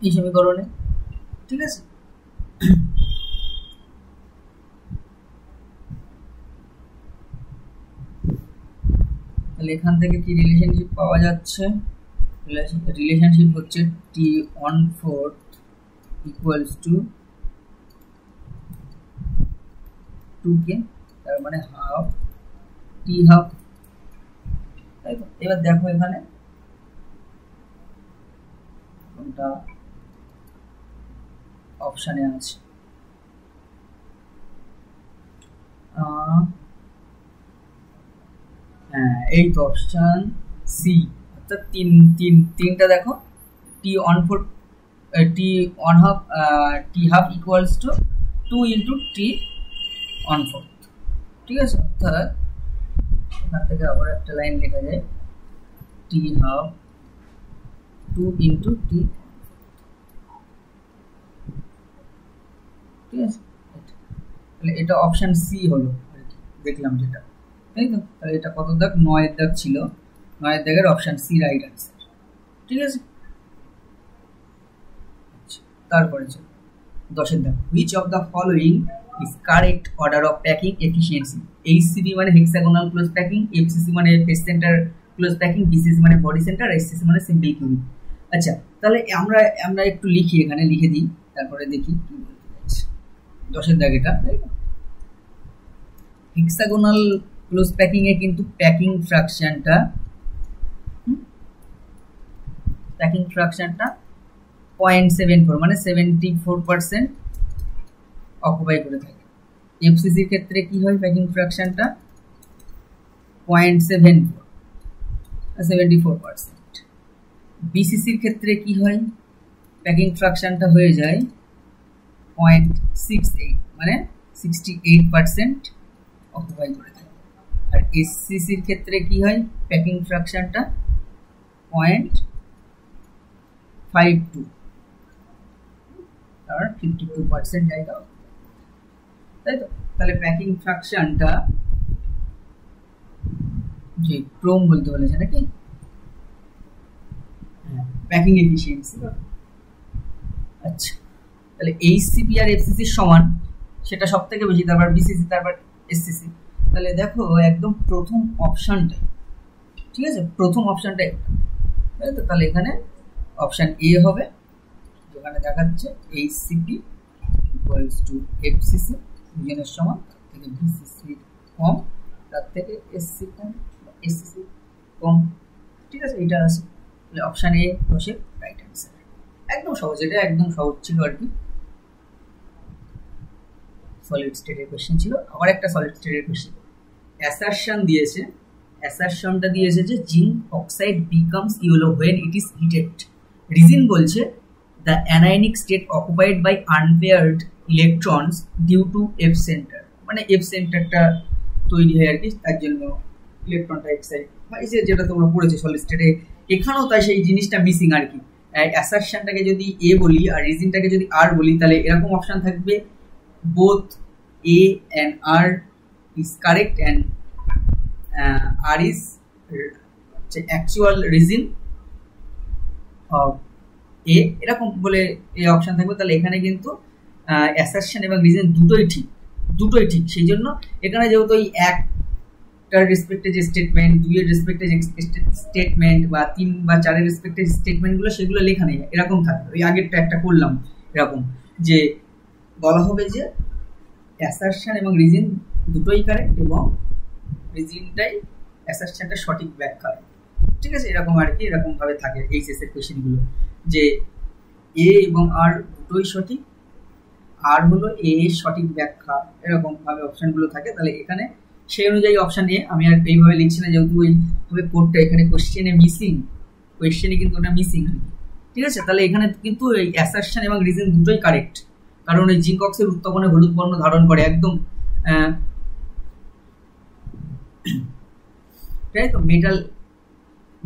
এই সমীকরণে, ঠিক আছে। তাহলে এখান থেকে কি রিলেশনশিপ পাওয়া যাচ্ছে, রিলেশনশিপ হচ্ছে t on4 equals to 2k, তার মানে হাফ t হাফ, তাই তো। এবার দেখো এখানে কোনটা অপশানে আছে, হ্যাঁ এই তো অপশান সি, অর্থাৎ তিনটা দেখো, টি on4, T on half, T half equals to 2 into T on4, ঠিক আছে। অর্থাৎ এখান থেকে আবার একটা লাইন লেখা যায়, টি হাফ 2 ইন্টু টি, ঠিক আছে। তাহলে এটা অপশান সি হলো, দেখলাম যেটা, তাই তো। তাহলে এটা কত দাগ, 9 দাগ ছিল, 9 দাগের অপশান সি রাইট আনসার, ঠিক আছে। তারপরে চলো 10 দাগ, which of the following is correct order of packing efficiency. HCP মানে হেক্সাগোনাল ক্লোজ প্যাকিং, FCC মানে face centre close packing, BCC মানে বডি সেন্টার, SCC মানে সিম্পল কিউবিক। আচ্ছা, তাহলে আমরা একটু লিখি, এখানে লিখে দিই, তারপরে দেখি কি বলতে চাইছে। 10 দাগ এটা, তাই না। হেক্সাগোনাল ক্লোজ প্যাকিং এ কিন্তু প্যাকিং ফ্র্যাকশনটা 0.74 মানে 74% অকুপাই করে থাকে। FCC এর ক্ষেত্রে কি হয়, প্যাকিং ফ্র্যাকশনটা 0.74%। BCC এর ক্ষেত্রে কি হয়, প্যাকিং ফ্র্যাকশনটা হয়ে যায় 0.68 মানে 68% অকুপাই করে থাকে। আর SCC এর ক্ষেত্রে কি হয়, প্যাকিং ফ্র্যাকশনটা 0.52, আর 52% জায়গা, তাই তো। তাহলে প্যাকিং ফ্র্যাকশনটা যে ক্রোম বলতে বলেছে নাকি, প্যাকিং এফিসিয়েন্সি। আচ্ছা, তাহলে HCP আর FCC সমান, সেটা সব থেকে বেশি, তারপর BCC, তারপর SCC। তাহলে দেখো একদম প্রথম অপশনটাই, ঠিক আছে, প্রথম অপশনটাই, তাই তো। তাহলে এখানে অপশন এ হবে, যেখানে দেখাচ্ছে HCP ইকুয়ালস টু FCC, দুজনের সমান, তার থেকে BCC কম, তার থেকে SC কম, SCC কম, ঠিক আছে, এটা আছে। তাহলে অপশন এ বসে রাইট অ্যান্সার, একদম সহজ, এটা একদম সহজ ছিল আর কি। সলিড স্টেটের কোয়েশ্চেন ছিল। আবার একটা সলিড স্টেটের কোয়েশ্চেন, অ্যাসারশন দিয়েছে, অ্যাসারশনটা দিয়েছে যে zinc oxide becomes yellow when it is heated. Reason বলছে the anionic state occupied by unpaired electrons due to F centre, মানে এফ সেন্টারটা তৈরি হয় আর কি, তার জন্য ইলেকট্রনটা এক্সাইড হয়, যেটা তোমরা পড়েছো সলিড স্টেটে, এখানেও তাই সেই জিনিসটা মিসিং আর কি। অ্যাসারশনটাকে যদি এ বলি আর রিজনটাকে যদি আর বলি, তাহলে এরকম অপশন থাকবে both A and R is correct and R is actual reason of A, এরকম বলে এই অপশন থাকবে। তাহলে এখানে কিন্তু অ্যাসারশন এবং রিজন দুটোই ঠিক। সেই জন্য এখানে যেহেতু ওই একটার রেসপেক্টে যে স্টেটমেন্ট, দুইয়ের রেসপেক্টে যে স্টেটমেন্ট বা 3 বা 4-এর রেসপেক্টে স্টেটমেন্টগুলো সেগুলো লেখা নেই, এরকম থাকবে। ওই আগেরটা একটা করলাম এরকম, যে বলা হবে যে অ্যাসারশন এবং রিজন দুটোই কারেক্ট এবং রিজনটাই অ্যাসারশনটা সঠিক ব্যাখ্যা, ঠিক আছে, এরকম আর কি, এরকম ভাবে থাকে এইচএস এর কোয়েশ্চেনগুলো, যে এ এবং আর দুটোই সঠিক, আর হলো এ এর সঠিক ব্যাখ্যা, এরকম ভাবে অপশনগুলো থাকে। তাহলে এখানে সেই অনুযায়ী অপশন নিয়ে আমি আর এইভাবে লিখছি না, যেহেতু ওইভাবে কোডটা এখানে কোয়েশ্চেনে মিসিং, কোয়েশ্চেনে কিন্তু ওটা মিসিং, ঠিক আছে। তাহলে এখানে কিন্তু এই অ্যাসারশন এবং রিজন দুটোই কারেক্ট, কারণ এই জিঙ্ক অক্সাইড উত্তপনে হলুদ বর্ণ ধারণ করে একদম, তাই তো,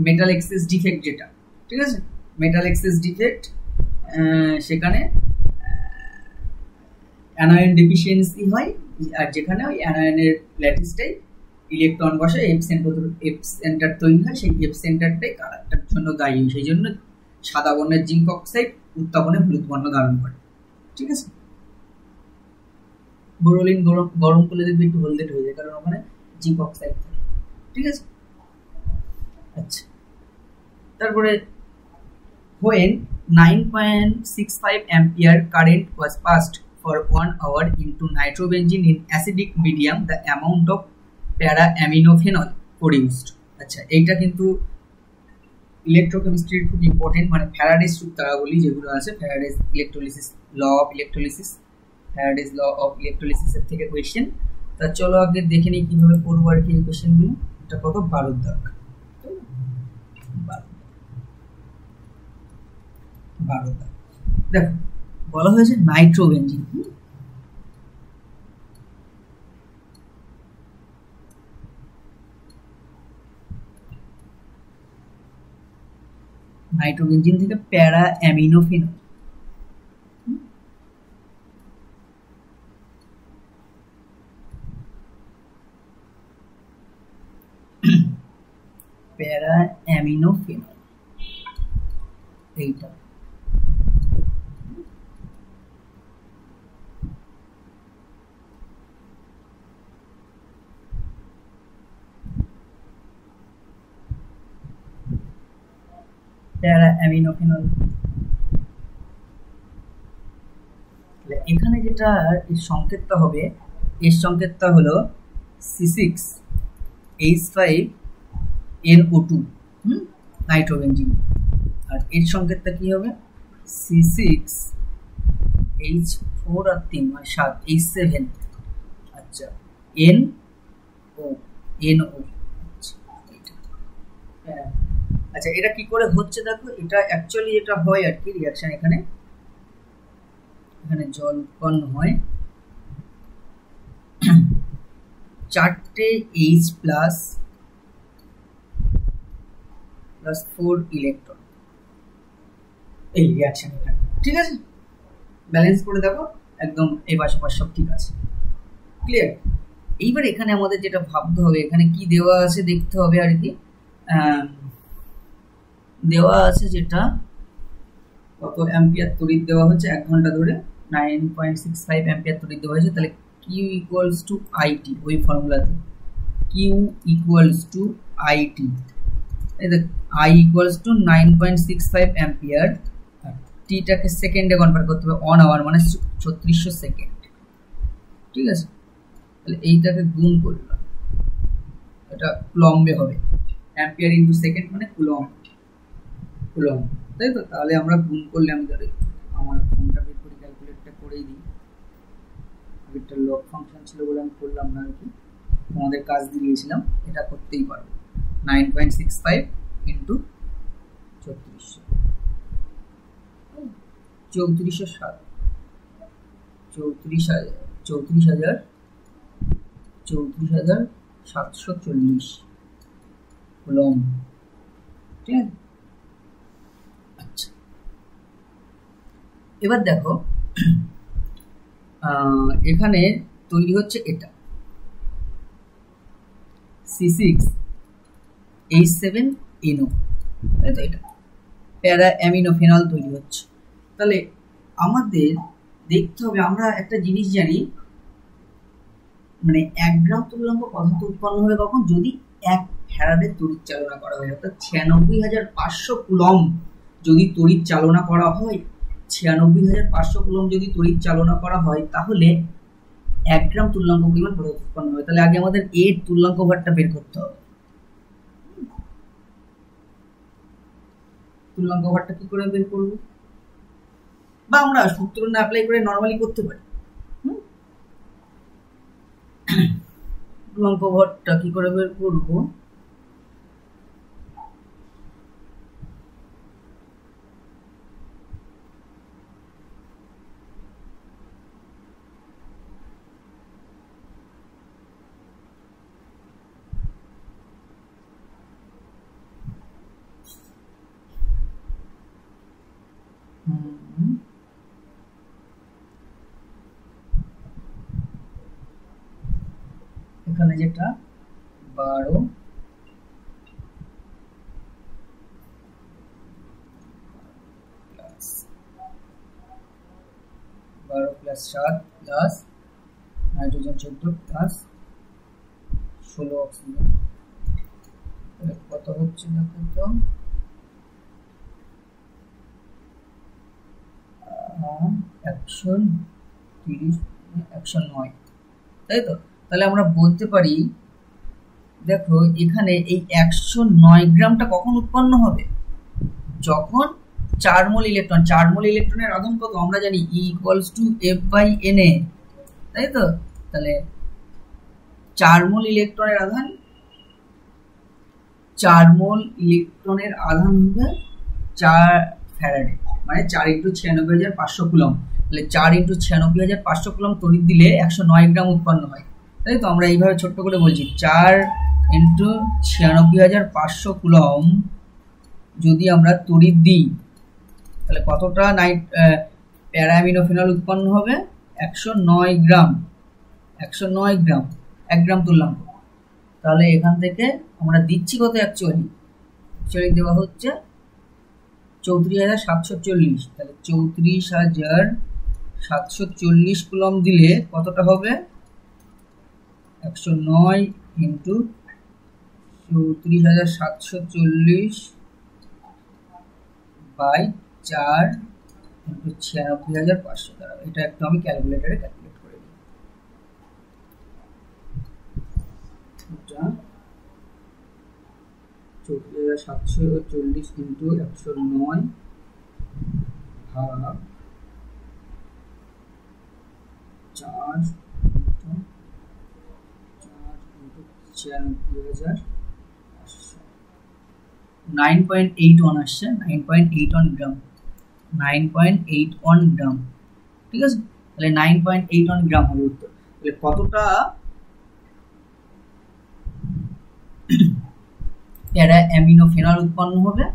মেটাল এক্সেস ডিফেক্ট যেটা, ঠিক আছে, মেটাল এক্সেস ডিফেক্ট, সেখানে অ্যানায়ন ডেফিসিয়েন্সি হয়, আর যেখানে ওই অ্যানায়নের ল্যাটিসটাই ইলেকট্রন বসে, এফ সেন্টার তৈরি হয়, সেই এফ সেন্টারটাই কালারটার জন্য দায়ী, সেই জন্য সাদা বর্ণের জিঙ্ক অক্সাইড উত্তপনে হলুদ বর্ণ ধারণ করে, ঠিক আছে। বোরোলিন গরম করলে দেখবে একটু হলদেট হয়ে যায়, কারণ ওখানে জিঙ্ক অক্সাইড থাকে, ঠিক আছে। আচ্ছা, তারপরে when 9.65 ampere current was passed for 1 hour into nitrobenzene in acidic medium, the amount of para-aminophenol produced. আচ্ছা, এইটা কিন্তু ইলেকট্রোকেমিস্ট্রির খুব ইম্পর্টেন্ট, মানে ফ্যারাডেস সূত্রাবলী যেগুলো আছে, Faraday's electrolysis, law of electrolysis, Faraday's law of ইলেকট্রোলিসিসের থেকে কোয়েশ্চেন। তা চলো আগে দেখে নিই কিভাবে করবো আর কি এই কোয়েশ্চেনগুলো। এটা কত, 12 দাগ, 12 দাগ। দেখো বলা হয়েছে নাইট্রোবেনজিন, নাইট্রোবেনজিন থেকে প্যারা অ্যামিনোফেনল, প্যারা অ্যামিনোফেনল, এইটা প্যারা অ্যামিনোফেনল। এখানে যেটা এর সংকেতটা হবে, এর সংকেতটা হলো C6H5NO2, নাইট্রোবেনজিন, আর এর সংকেতটা কি হবে, C6H4 আর 3 মানে 7 H7, আচ্ছা, NO। আচ্ছা, এটা কি করে হচ্ছে দেখো, এটা অ্যাকচুয়ালি যেটা হয় আর কি রিঅ্যাকশন, এখানে জল উৎপন্ন হয়, 4টে H প্লাস 4 ইলেকট্রন, এই রিঅ্যাকশন এখানে, ঠিক আছে। ব্যালেন্স করে দেখো একদম এই পাশে সব ঠিক আছে, ক্লিয়ার। এইবার এখানে আমাদের যেটা ভাবতে হবে, এখানে কি দেওয়া আছে দেখতে হবে আর কি, দেওয়া আছে যেটা কত অ্যাম্পিয়ার তড়িৎ দেওয়া হচ্ছে 1 ঘন্টা ধরে, 9.65 অ্যাম্পিয়ার তড়িৎ দেওয়া হয়েছে। তাহলে Q ইকুয়ালস টু আইটি, ওই ফর্মুলাতে Q ইকুয়ালস টু আইটি, এই দেখ I ইকুয়ালস টু 9.65 অ্যাম্পিয়ার, টিটাকে সেকেন্ডে কনভার্ট করতে হবে, 1 আওয়ার মানে 3600 সেকেন্ড, ঠিক আছে। তাহলে এইটাকে গুণ করলাম, এটা কুলম্বে হবে, অ্যাম্পিয়ার ইনটু সেকেন্ড মানে কুলম্ব, তাই তো। তাহলে আমরা গুণ করলে, আমি ধরে আমার ফোনটা বের করে ক্যালকুলেটটা করেই দিই, সার্কিটটা লগ ফাংশন ছিল বলে আমি করলাম না আর কি, তোমাদের কাজ দিয়েছিলাম, এটা করতেই পারবো। 9.65 ইন্টু 3400, 3407, 34,740 কুলম্ব, ঠিক আছে। আচ্ছা, এবার দেখো এখানে তৈরি হচ্ছে এটা C6H7NO, তাই তো, এটা প্যারা অ্যামিনোফেনল তৈরি হচ্ছে। তাহলে আমাদের দেখতে হবে, আমরা একটা জিনিস জানি, মানে 1 গ্রাম তুল্যাঙ্ক পদার্থ উৎপন্ন হবে কখন, যদি 1 ফ্যারাডের তড়িৎ চালনা করা হয়, অর্থাৎ 96,500 কুলম্ব যদি তড়িৎ চালনা করা হয়, 96,500 কুলম্ব যদি তড়িৎ চালনা করা হয়, তাহলে 1 গ্রাম তুল্যাঙ্ক পরিমাণ পদার্থ উৎপন্ন হবে। তাহলে আগে আমাদের এর তুল্যাঙ্ক ভারটা বের করতে হবে। তুল্যাঙ্ক ভারটা কি করে বের করব, বা আমরা সূত্র না অ্যাপ্লাই করে নরমালি করতে পারি। তুল্যাঙ্ক ভারটা কি করে বের করব, এখানে যেটা 12 plus 7 plus nitrogen 14 plus 16 oxygen, কত হচ্ছে দেখো তো, 130 109, তাই তো। তাহলে আমরা বলতে পারি, দেখো এখানে এই 109 গ্রামটা কখন উৎপন্ন হবে, যখন 4 মোল ইলেকট্রন, 4 মোল ইলেকট্রনের আধান কত আমরা জানি, E = F/Na, তাই তো। তাহলে 4 মোল ইলেকট্রনের আধান, 4 মোল ইলেকট্রনের আধান হবে 4 ফ্যারাডে, মানে 4 × 96,500 কুলম্ব। তাহলে 4 × 96,500 কুলম্ব তড়িৎ দিলে 109 গ্রাম উৎপন্ন হয়, তাই তো। আমরা এইভাবে ছোট্ট করে বলছি, 4 × 96,500 কুলম্ব যদি আমরা তড়িৎ দিই, তাহলে কতটা প্যারা অ্যামিনোফেনল উৎপন্ন হবে, 109 গ্রাম, 109 গ্রাম, 1 গ্রাম তুল্যাঙ্ক। তাহলে এখান থেকে আমরা দিচ্ছি কত, অ্যাকচুয়ালি দেওয়া হচ্ছে 34,740, তাহলে 34,740 কুলম্ব দিলে কতটা হবে, 109 × 34,740 বাই 4 × 96,500 দাঁড়াবে। এটা একটু আমি ক্যালকুলেটরে ক্যালকুলেট করে দিই, এটা 34,740 × 109 ভাগ 4 × 96,500, 9.81 আসছে, 9.81 গ্রাম, 9.81 গ্রাম, ঠিক আছে। তাহলে 9.81 গ্রাম হবে উত্তর। তাহলে কতটা প্যারা অ্যামিনোফেনল উৎপন্ন হবে,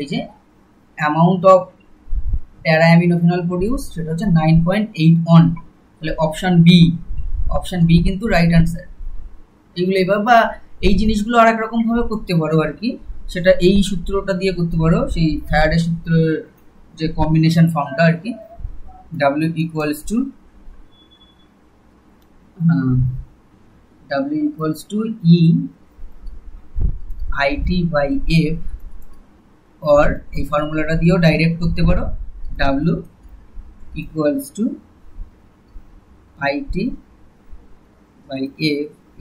এই যে অ্যামাউন্ট অফ প্যারা অ্যামিনোফেনল প্রডিউস, সেটা হচ্ছে 9.81। তাহলে অপশন বি কিন্তু রাইট অ্যান্সার। এগুলো এবার, বা এই জিনিসগুলো আর এক রকম ভাবে করতে পারো আর কি, সেটা এই সূত্রটা দিয়ে করতে পারো, সেই ফ্যারাডের সূত্রের যে কম্বিনেশন ফর্মটা আর কি, W = E IT/F, or এই ফর্মুলাটা দিয়েও ডাইরেক্ট করতে পারো, W = IT/F ×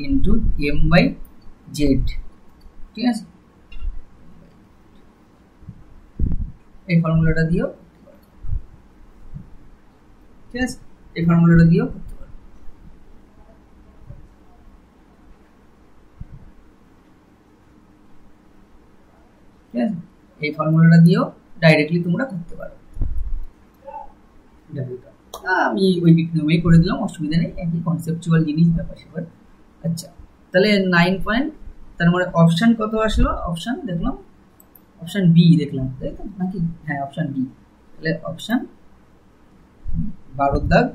M/Z, ঠিক আছে। এই ফর্মুলাটা দিয়েও, ঠিক আছে, এই ফর্মুলাটা দিয়েও করতে পারো। এই ফর্মুলাটা দিয়েও ডাইরেক্টলি তোমরা করতে পারো। আমি ওই নিয়মেই করে দিলাম, অসুবিধা নেই, একই কনসেপচুয়াল জিনিস ব্যাপার স্যাপার। আচ্ছা, তাহলে 9 পয়েন্ট, তার মানে অপশান কত আসলো? অপশান দেখলাম, অপশান বি দেখলাম, তাই তো নাকি? হ্যাঁ, অপশান বি। তাহলে অপশান 12 দাগ,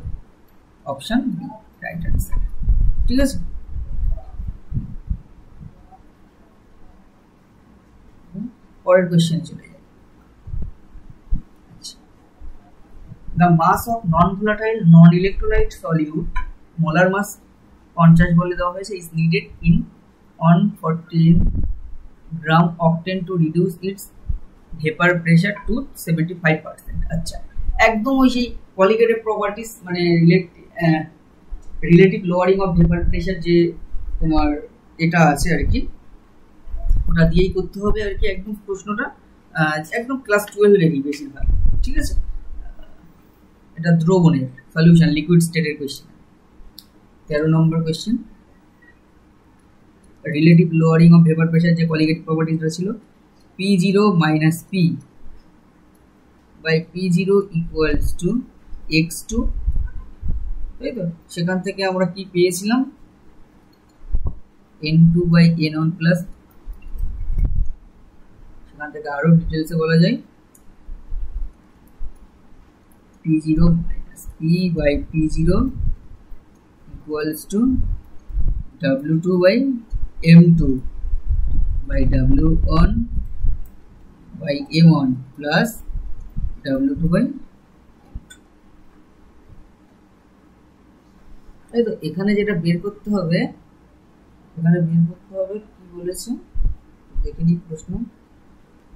অপশান বি রাইট অ্যান্সার। ঠিক আছে, পরের কোয়েশ্চেন চলে যাই। আচ্ছা, the mass of non volatile non electrolyte solute, molar mass 50 বলে দেওয়া হয়েছে, is needed in 114 gram octane to reduce its vapour pressure to 75%। আচ্ছা, একদম ওই সেই কলিগেটিভ প্রপার্টিস, মানে relative lowering of vapour pressure যে তোমার এটা আছে আর কি, ওটা দিয়েই করতে হবে আর কি। একদম প্রশ্নটা একদম ক্লাস 12-এরই বেশিরভাগ। ঠিক আছে, এটা দ্রবণের সলিউশন, লিকুইড স্টেটের question. 13 number question, relative lowering of vapour pressure যে কলিগেটিভ প্রপার্টিসটা ছিল, P0 minus P by P0 equals to X2, তাই তো? সেখান থেকে আমরা কি পেয়েছিলাম? N2 by N1 plus, সেখান থেকে আরো ডিটেলসে বলা যায় P0 minus P by P0 equals to W2 by M2 by W1 by M1 plus W2 by M2। তাই তো, এখানে যেটা বের করতে হবে, এখানে বের করতে হবে কি বলেছে দেখে নিই প্রশ্ন।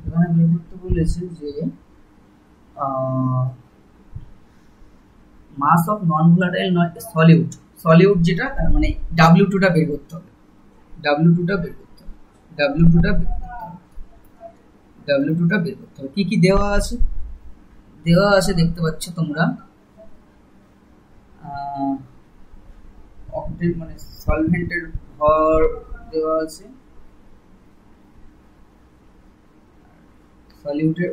এখানে বের করতে বলেছে যে mass of non volatile solute, solute যেটা, তার মানে W2টা বের করতে হবে, W2টা বের করতে হবে, W2টা বের করতে হবে, W2টা বের করতে হবে। কি কি দেওয়া আছে? দেওয়া আছে দেখতে পাচ্ছ তোমরা, অক্টেন মানে সলভেন্টের ভর দেওয়া আছে, সলিউটের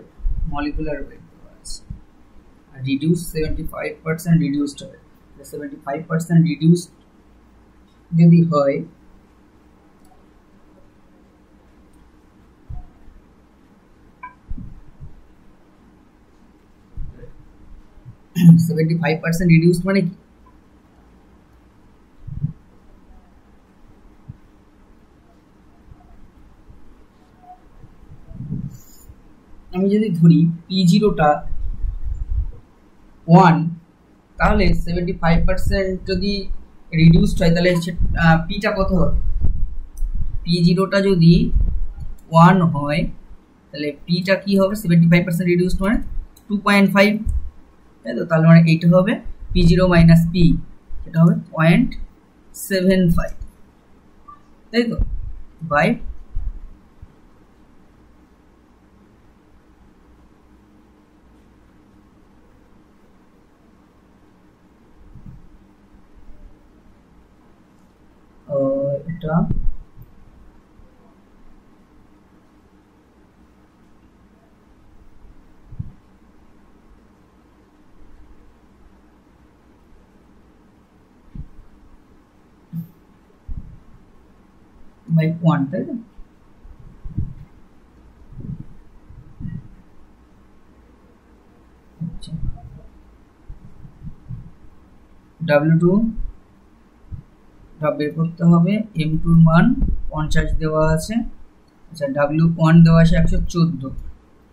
মলিকুলার ওয়েট দেওয়া আছে, আর রিডিউস 75% রিডিউসড হবে। 75% রিডিউসড যদি হয়, রিডিউসড মানে কি? আমি যদি ধরি P0টা 1, তাহলে 75% যদি রিডিউসড হয়, তাহলে Pটা কত হবে? P0টা যদি 1 হয়, তাহলে Pটা কি হবে? 75% রিডিউসড মানে 2.5, তাই তো? তাহলে মানে এইটা হবে P0 মাইনাস P, এটা হবে 0.75, তাই তো? বাই এটা বাই 1, তাই তো? আচ্ছা, W2 বের করতে হবে, M2 এর মান 50 দেওয়া আছে, আচ্ছা W1 দেওয়া আছে 114,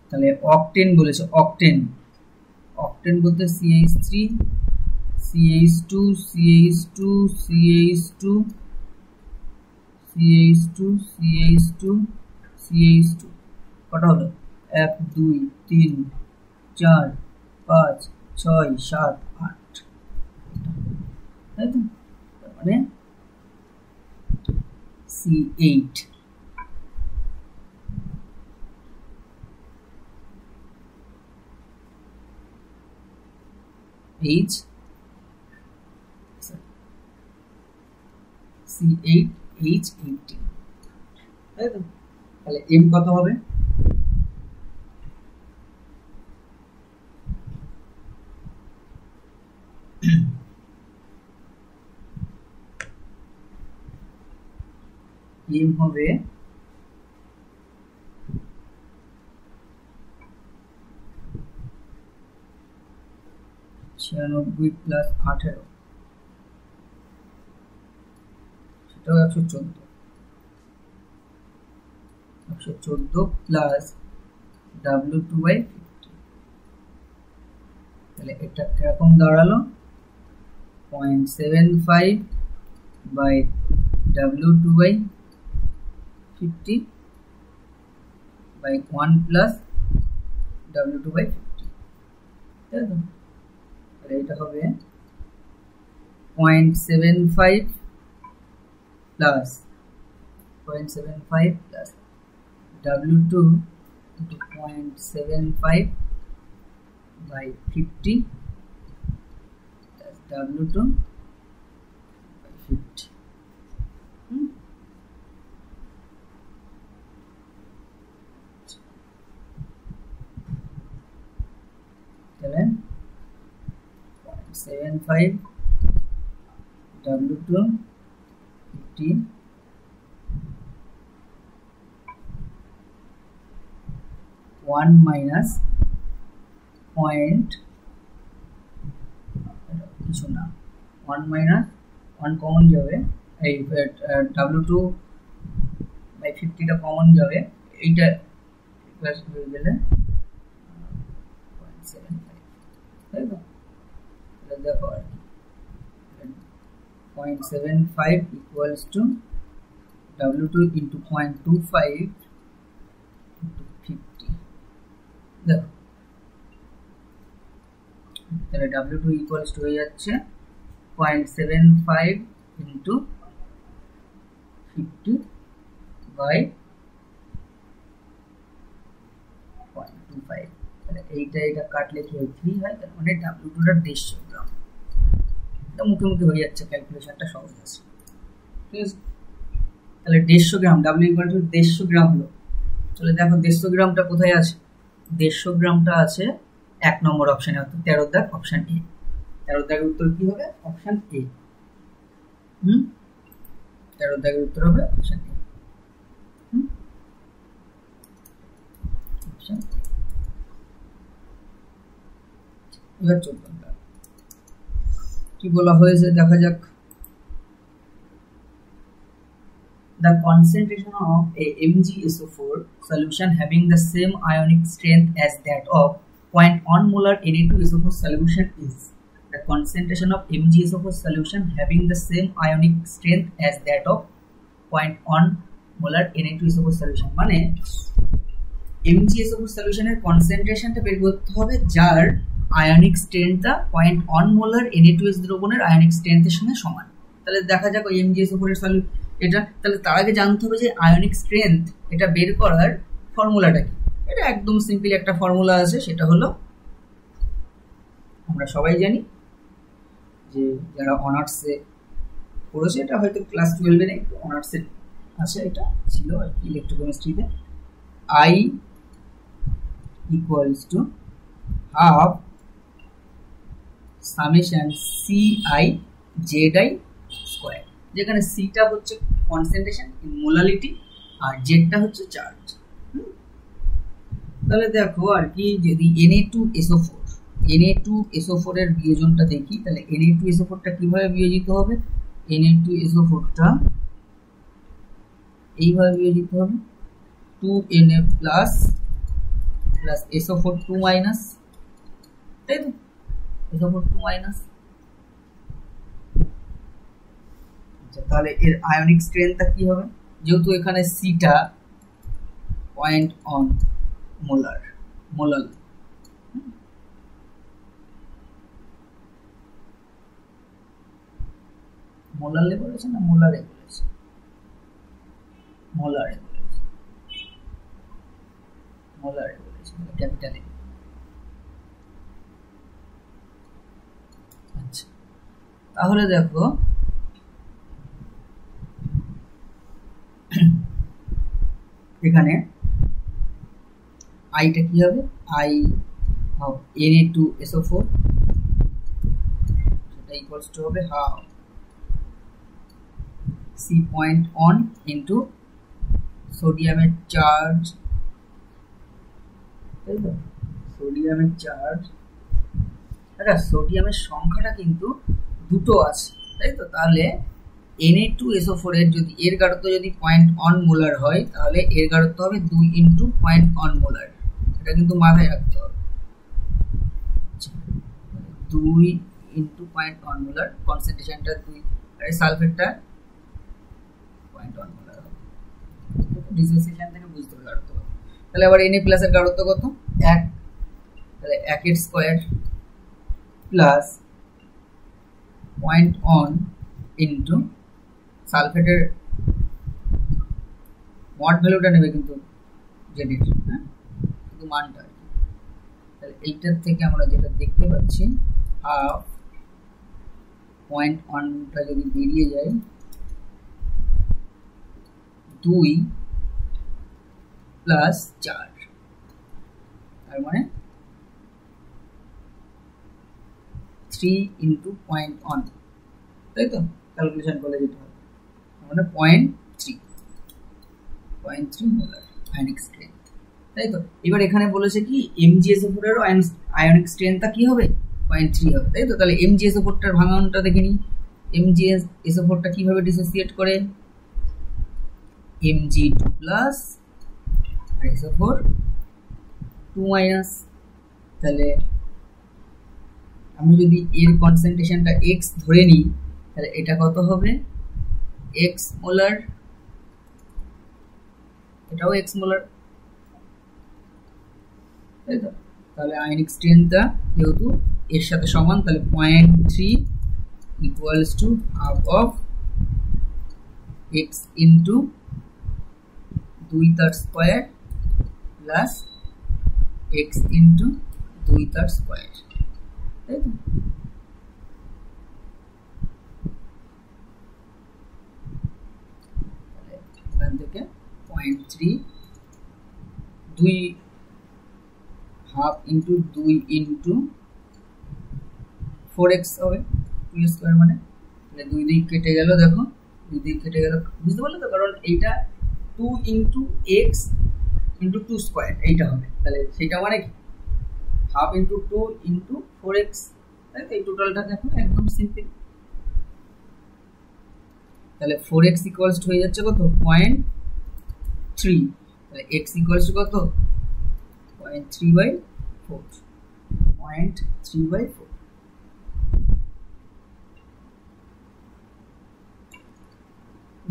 তাহলে অক্টেন বলেছে, অক্টেন, অক্টেন বলতে CH3 CH2 CH2 CH2 CH2 CH2 CH2 কটা হলো? 1 2 3 4 5 6 7 8, তাই তো? মানে C8। C8 H18, তাই তো? তাহলে M কত হবে? m হবে 96 প্লাস 18, সেটাও 114 প্লাস W2/50, তাহলে এটা কিরকম দাঁড়ালো 0.75 by W2/50 by 1 plus W2/50, তাই তো? তাহলে এটা হবে 0.75 plus W2 into 0.75 by 50 plus W2 by 50. তাহলে 0.75 W2 50 1 minus point কিছু না 1 minus 1 কমন যাবে, এই W2 বাই 50 টা কমন যাবে, এইটা প্লাস হয়ে গেলে 0.75, তাই তো? তাহলে দেখো 0.75 equals to W2 into 0.25 into 50, দেখো তাহলে W2 equals to হয়ে যাচ্ছে 0.75 into 50 by 0.25, তাহলে এইটা কাটলে কি হয় 3 হয়, তার মানে W2 টা 150 গ্রাম। এটা মুখে হয়ে যাচ্ছে, ক্যালকুলেশনটা সহজ আছে, ঠিক আছে? তাহলে 150 গ্রাম, W equal to 150 গ্রাম হলো। তাহলে দেখো 150 গ্রামটা কোথায় আছে, 150 গ্রামটা আছে 1 নম্বর অপশনে, অর্থাৎ 13 দাগ অপশন এ। 13 দাগের উত্তর কি হবে, অপশন এ। 13 দাগের উত্তর হবে অপশন এ। এবার 14 দাগ কি বলা হয়েছে দেখা যাক। The concentration of a MgSO4 solution having the same ionic strength as that of 0.1 molar Na2SO4 solution is. The concentration of MgSO4 solution having the same ionic strength as that of 0.1 molar Na2SO4 solution, মানে MgSO4 সলিউশনের কনসেন্ট্রেশনটা বের করতে হবে যার ionic স্ট্রেংথটা 0.1 molar Na2S দ্রবণের ionic স্ট্রেংথের সঙ্গে সমান। তাহলে দেখা যাক ওই MgSO4 এর সলিউশন এটা, তাহলে তার আগে জানতে হবে যে আয়নিক স্ট্রেংথ এটা বের করার ফর্মুলাটা কি। এটা একদম সিম্পল একটা ফর্মুলা আছে, সেটা হলো আমরা সবাই জানি, যে যারা অনার্সে পড়েছে, এটা হয়তো ক্লাস 12 এ একটু অনার্সে আছে, এটা ছিল আর কি ইলেকট্রোকেমিস্ট্রিতে। I equals to half summation CI ZI square, যেখানে সিটা হচ্ছে কনসেন্ট্রেশন ইন মোলালিটি আর জেডটা হচ্ছে চার্জ। তাহলে দেখো আর কি, যদি Na2SO4 এর বিয়োজনটা দেখি, তাহলে Na2SO4 টা কিভাবে বিয়োজিত হবে, Na2SO4 টা এইভাবে বিয়োজিত হবে 2Na প্লাস SO4 2 মাইনাস, তাই তো? SO4 2 মাইনাস, তাহলে এর আয়নিক স্ট্রেংথটা কি হবে, যেহেতু এখানে সিটা 0.1 মোলার মোলারে বলেছে না মোলারে বলেছে, মোলারে বলেছে ক্যাপিটাল এ। আচ্ছা, তাহলে দেখো এখানে আইটা কি হবে, i of Na2SO4 equals to হবে half C point one into সোডিয়ামের চার্জ, তাই তো সোডিয়ামের চার্জ। আচ্ছা সোডিয়ামের সংখ্যাটা কিন্তু দুটো আছে, তাই তো, তাহলে Na2SO4 এর যদি এর গাঢ়ত্ব যদি 0.1 মোলার হয় তাহলে এর গাঢ়ত্ব হবে 2 ইন্টু 0.1 মোলার। এটা কিন্তু মাথায় রাখতে হবে, 2 ইন্টু 0.1 মোলার, কনসেন্ট্রেশনটা 2, আর সালফেটটা 0.1 মোলার হবে। ডিসোসিয়েশন থেকে বুঝতে হবে গাঢ়ত্ব। তাহলে আবার Na প্লাস এর গাঢ়ত্ব কত? 1, তাহলে 1 এর স্কয়ার প্লাস 0.1 ইন্টু সালফেটের মড ভ্যালুটা নেবে কিন্তু জেডের, হ্যাঁ কিন্তু মানটা, তাহলে এইটার থেকে আমরা যেটা দেখতে পাচ্ছি হাফ 0.1টা যদি বেরিয়ে যায় 2 প্লাস 4, তার মানে 3 ইন্টু 0.1, তাই তো ক্যালকুলেশন করলে যেটা হবে মানে 0.3 মোলার আয়নিক স্ট্রেংথ, তাই তো। এবার এখানে বলেছে কি MgSO4 এর আয়নিক স্ট্রেংথটা কি হবে? 0.3 হবে, তাই তো। তাহলে MgSO4টার ভাঙানোটা দেখে নিই। MgSO4টা কিভাবে ডিসোসিয়েট করে? Mg2 প্লাস SO4 2 মাইনাস, তাহলে আমি যদি এর কনসেন্ট্রেশনটা x ধরে নিই তাহলে এটা কত হবে? x মোলার, এটাও x মোলার, তাই তো। তাহলে আয়নিক স্ট্রেংথটা যেহেতু এর সাথে সমান তাহলে 0.3 equals to half of x into 2 তার স্কয়ার প্লাস x ইন্টু 2 তার স্কয়ার, তাই তো। এখান থেকে 0.3 2 হাফ ইন্টু 2 ইন্টু 4x হবে 2 স্কয়ার, মানে তাহলে 2 2 কেটে গেল, দেখো 2 2 কেটে গেল, বুঝতে পারলে তো, কারণ এইটা 2 ইন্টু x ইন্টু 2 স্কয়ার এইটা হবে, তাহলে সেটা মানে কি হাফ ইন্টু 2 ইন্টু 4x, তাই তো। এই টোটালটা দেখো একদম সিম্পল, তাহলে 4x ইকুয়ালস হয়ে যাচ্ছে কত? 0.3, তাহলে x ইকুয়ালস কত? 0.3/4, 0.3/4।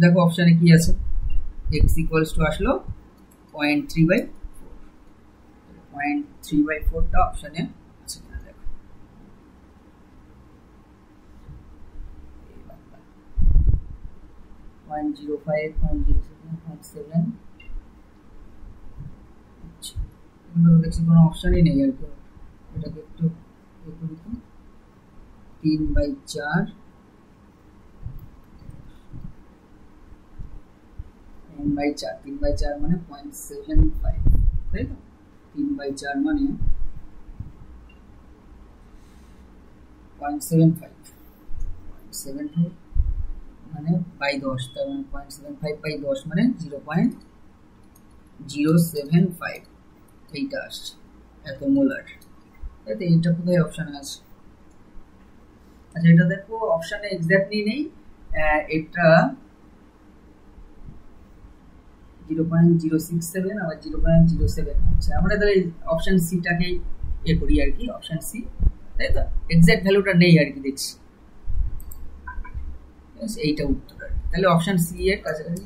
দেখো অপশনে কি আছে? x ইকুয়ালস টু আসলো 0.3/4, 0.3/4টা অপশনে আছে কিনা দেখো। 0.05, 0.07, 0.7, আচ্ছা এখানে দেখছি কোনো অপশনই নেই আর কি। এটাকে একটু করি তো, 3/4 3/4, 3/4 মানে 0.75, তাই তো। 3/4 মানে 0.75, 0.75 মানে বাই 10, তার মানে 0.75/10 মানে 0.075, এইটা আসছে এত মোলার, তাই তো। এইটা কোথায় অপশনে আছে? আচ্ছা এটা দেখো অপশনে এক্স্যাক্টলি নেই, এটা 0.067 আবার 0.07, আচ্ছা আমরা তাহলে অপশন সিটাকেই করি আর কি, অপশন সি, তাই তো। এক্স্যাক্ট ভ্যালুটা নেই আর কি দেখছি, এইটা উত্তর আর কি। তাহলে অপশন সি এর কাছাকাছি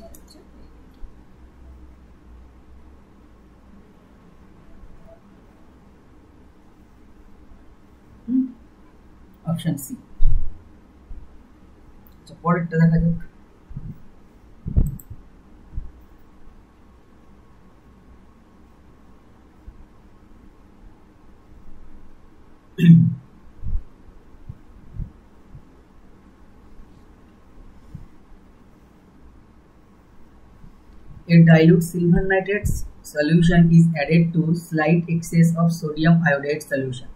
অপশন সি। আচ্ছা পরেরটা দেখা যাক। A dilute silver nitrate solution is added to slight excess of sodium iodide solution.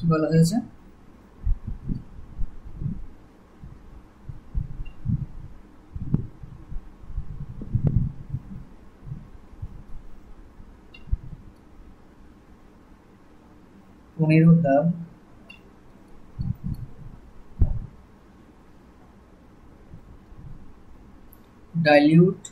কি বলা হয়েছে, পনেরো দাব dilute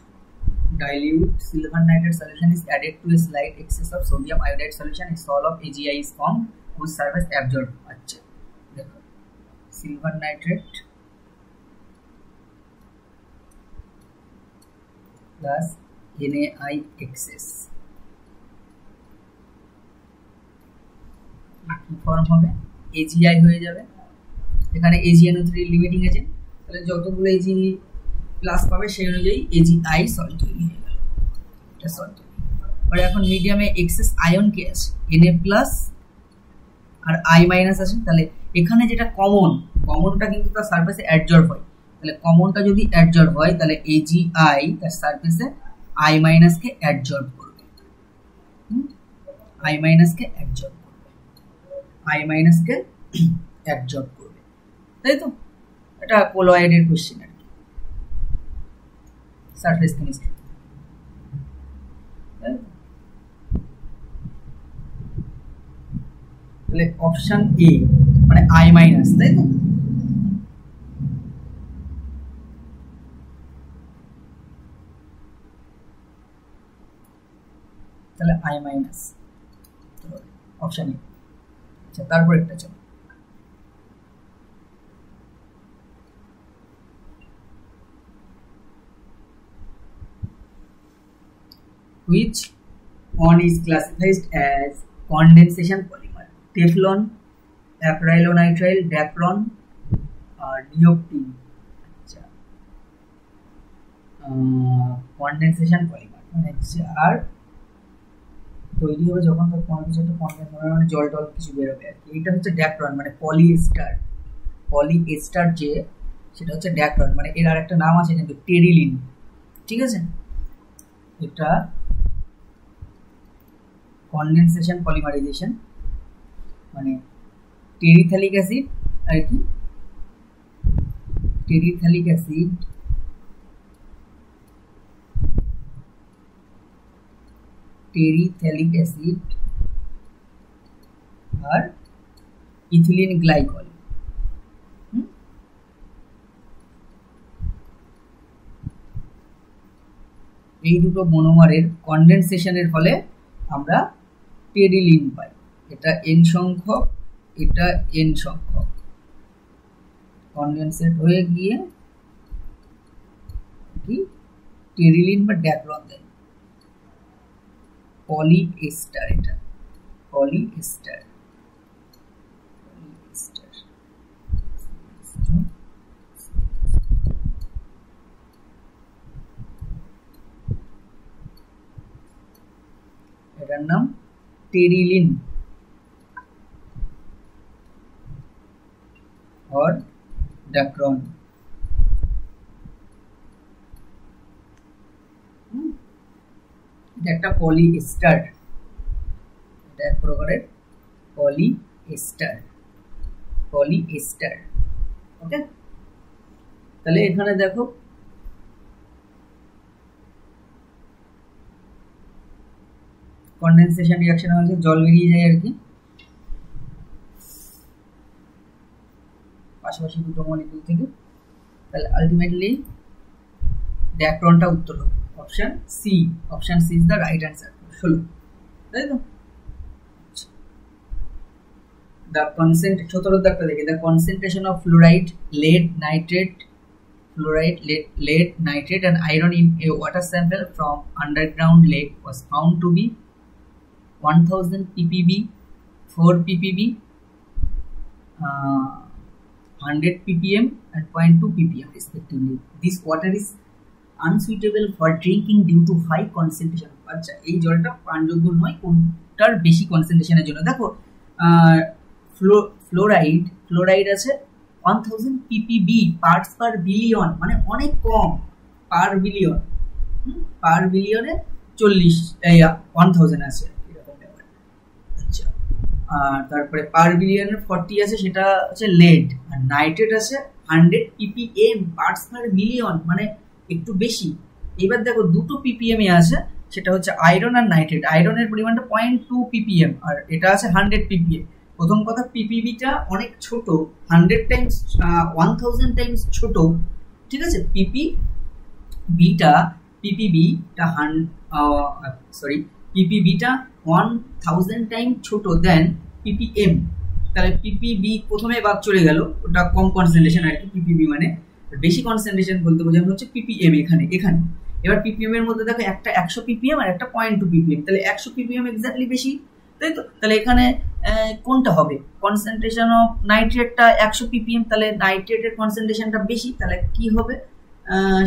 silver nitrate solution is added to a slight excess of sodium iodide solution. A sol of AgI is formed whose surface absorb. अच्छा देखो silver nitrate plus NaI excess কি form হবে, AgI হয়ে যাবে। এখানে AgNO3 লিমিটিং এজেন্ট, তাহলে যতগুলো Ag plus পাবে সেই অনুযায়ী AgI সল্ট তৈরি হয়ে গেল, এটা সল্ট। আর এখন মিডিয়ামে এক্সেস আয়ন কি আছে, Na প্লাস আর I মাইনাস আছে, তাহলে এখানে যেটা কমনটা কিন্তু তার সারফেসে অ্যাডজর্ব হয়, তাহলে কমনটা যদি অ্যাডজর্ব হয় তাহলে AgI তার সারফেসে I মাইনাস কে অ্যাডজর্ব করবে, I মাইনাস কে অ্যাডজর্ব করবে, I মাইনাস কে অ্যাডজর্ব করবে, তাই তো? এটা কোলয়েডের কোশ্চেন আর কি, সারফেস কেমিস্ট্রি। তাহলে অপশন এ মানে I মাইনাস, তাই তো? তাহলে I মাইনাস অপশন এ। আচ্ছা তারপর একটা চলো, which one is classified as condensation polymer? Teflon, acrylonitrile, Dacron, neoprene. আচ্ছা কনডেনসেশন পলিমার মানে আর তৈরি হবে যখন তার কোনো কিছু একটা কনডেন্স মানে জল টল কিছু বেরোবে আর কি। এটা হচ্ছে ড্যাক্রন মানে পলিএস্টার যে সেটা হচ্ছে ড্যাক্রন, মানে এর আর একটা নাম আছে কিন্তু টেরিলিন, ঠিক আছে? এটা কনডেনসেশন পলিমারাইজেশন মানে টেরিথ্যালিক অ্যাসিড আর কি, টেরিথ্যালিক অ্যাসিড আর ইথিলিন গ্লাইকল, এই দুটো মনোমারের কনডেনসেশনের ফলে আমরা টেরিলিন পাই। এটা N সংখ্যক, এটা N সংখ্যক, কনডেনসেট হয়ে গিয়ে কি টেরিলিন বা ড্যাক্রন দেয়। পলিএস্টার, এটা পলিএস্টার, এটার নাম টেরিলিন और ড্যাক্রন। এটা একটা পলিএস্টার, এটা এক প্রকারের পলিএস্টার, ওকে? তাহলে এখানে দেখো কনডেনসেশন রিঅ্যাকশন হচ্ছে জল বেরিয়ে যায় আর কি, পাশাপাশি দুটো মলিকিউল থেকে, তাহলে আলটিমেটলি ড্যাক্রনটা উত্তর হবে option C is the right answer. 16, তাই তো? The concentration of fluoride, lead, nitrate and iron in a water sample from underground lake was found to be 1000 ppb, 4 ppb, 100 ppm and 0.2 ppm respectively. This water is unsuitable for drinking due to high concentration. আচ্ছা এই জলটা পানযোগ্য নয় কোনটার বেশি কনসেন্ট্রেশনের জন্য? দেখো fluoride আছে 1000 ppb parts per billion, মানে অনেক কম, পার বিলিয়নে 1000 আছে এরকম ব্যাপার। আচ্ছা আর তারপরে পার বিলিয়নের 40 আছে, সেটা হচ্ছে লেড। আর নাইট্রেট আছে 100 ppm পার্টস পার মিলিয়ন, মানে একটু বেশি। এবার দেখো দুটো ppm এ আছে, সেটা হচ্ছে আয়রন আর নাইট্রেট। আয়রনের পরিমাণটা 0.2 ppm আর এটা আছে 100 ppm। প্রথম কথা, পিপিবিটা অনেক ছোট, 100 টাইমস 1000 টাইমস ছোট, ঠিক আছে। পিপিবিটা 1000 টাইম ছোট দেন ppm। তাহলে পিপিবি প্রথমে বাদ চলে গেল, ওটা কম কনসেন্ট্রেশন আর কি। পিপিবি মানে বেশি কনসেন্ট্রেশন বলতে বোঝানো হচ্ছে ppm এখানে। এবার ppm এর মধ্যে দেখো একটা 100 ppm আর একটা 0.2 ppm, তাহলে 100 ppm এক্স্যাক্টলি বেশি, তাই তো। তাহলে এখানে কোনটা হবে? কনসেন্ট্রেশন অফ নাইট্রেটটা 100 ppm, তাহলে নাইট্রেটের কনসেন্ট্রেশনটা বেশি, তাহলে কি হবে?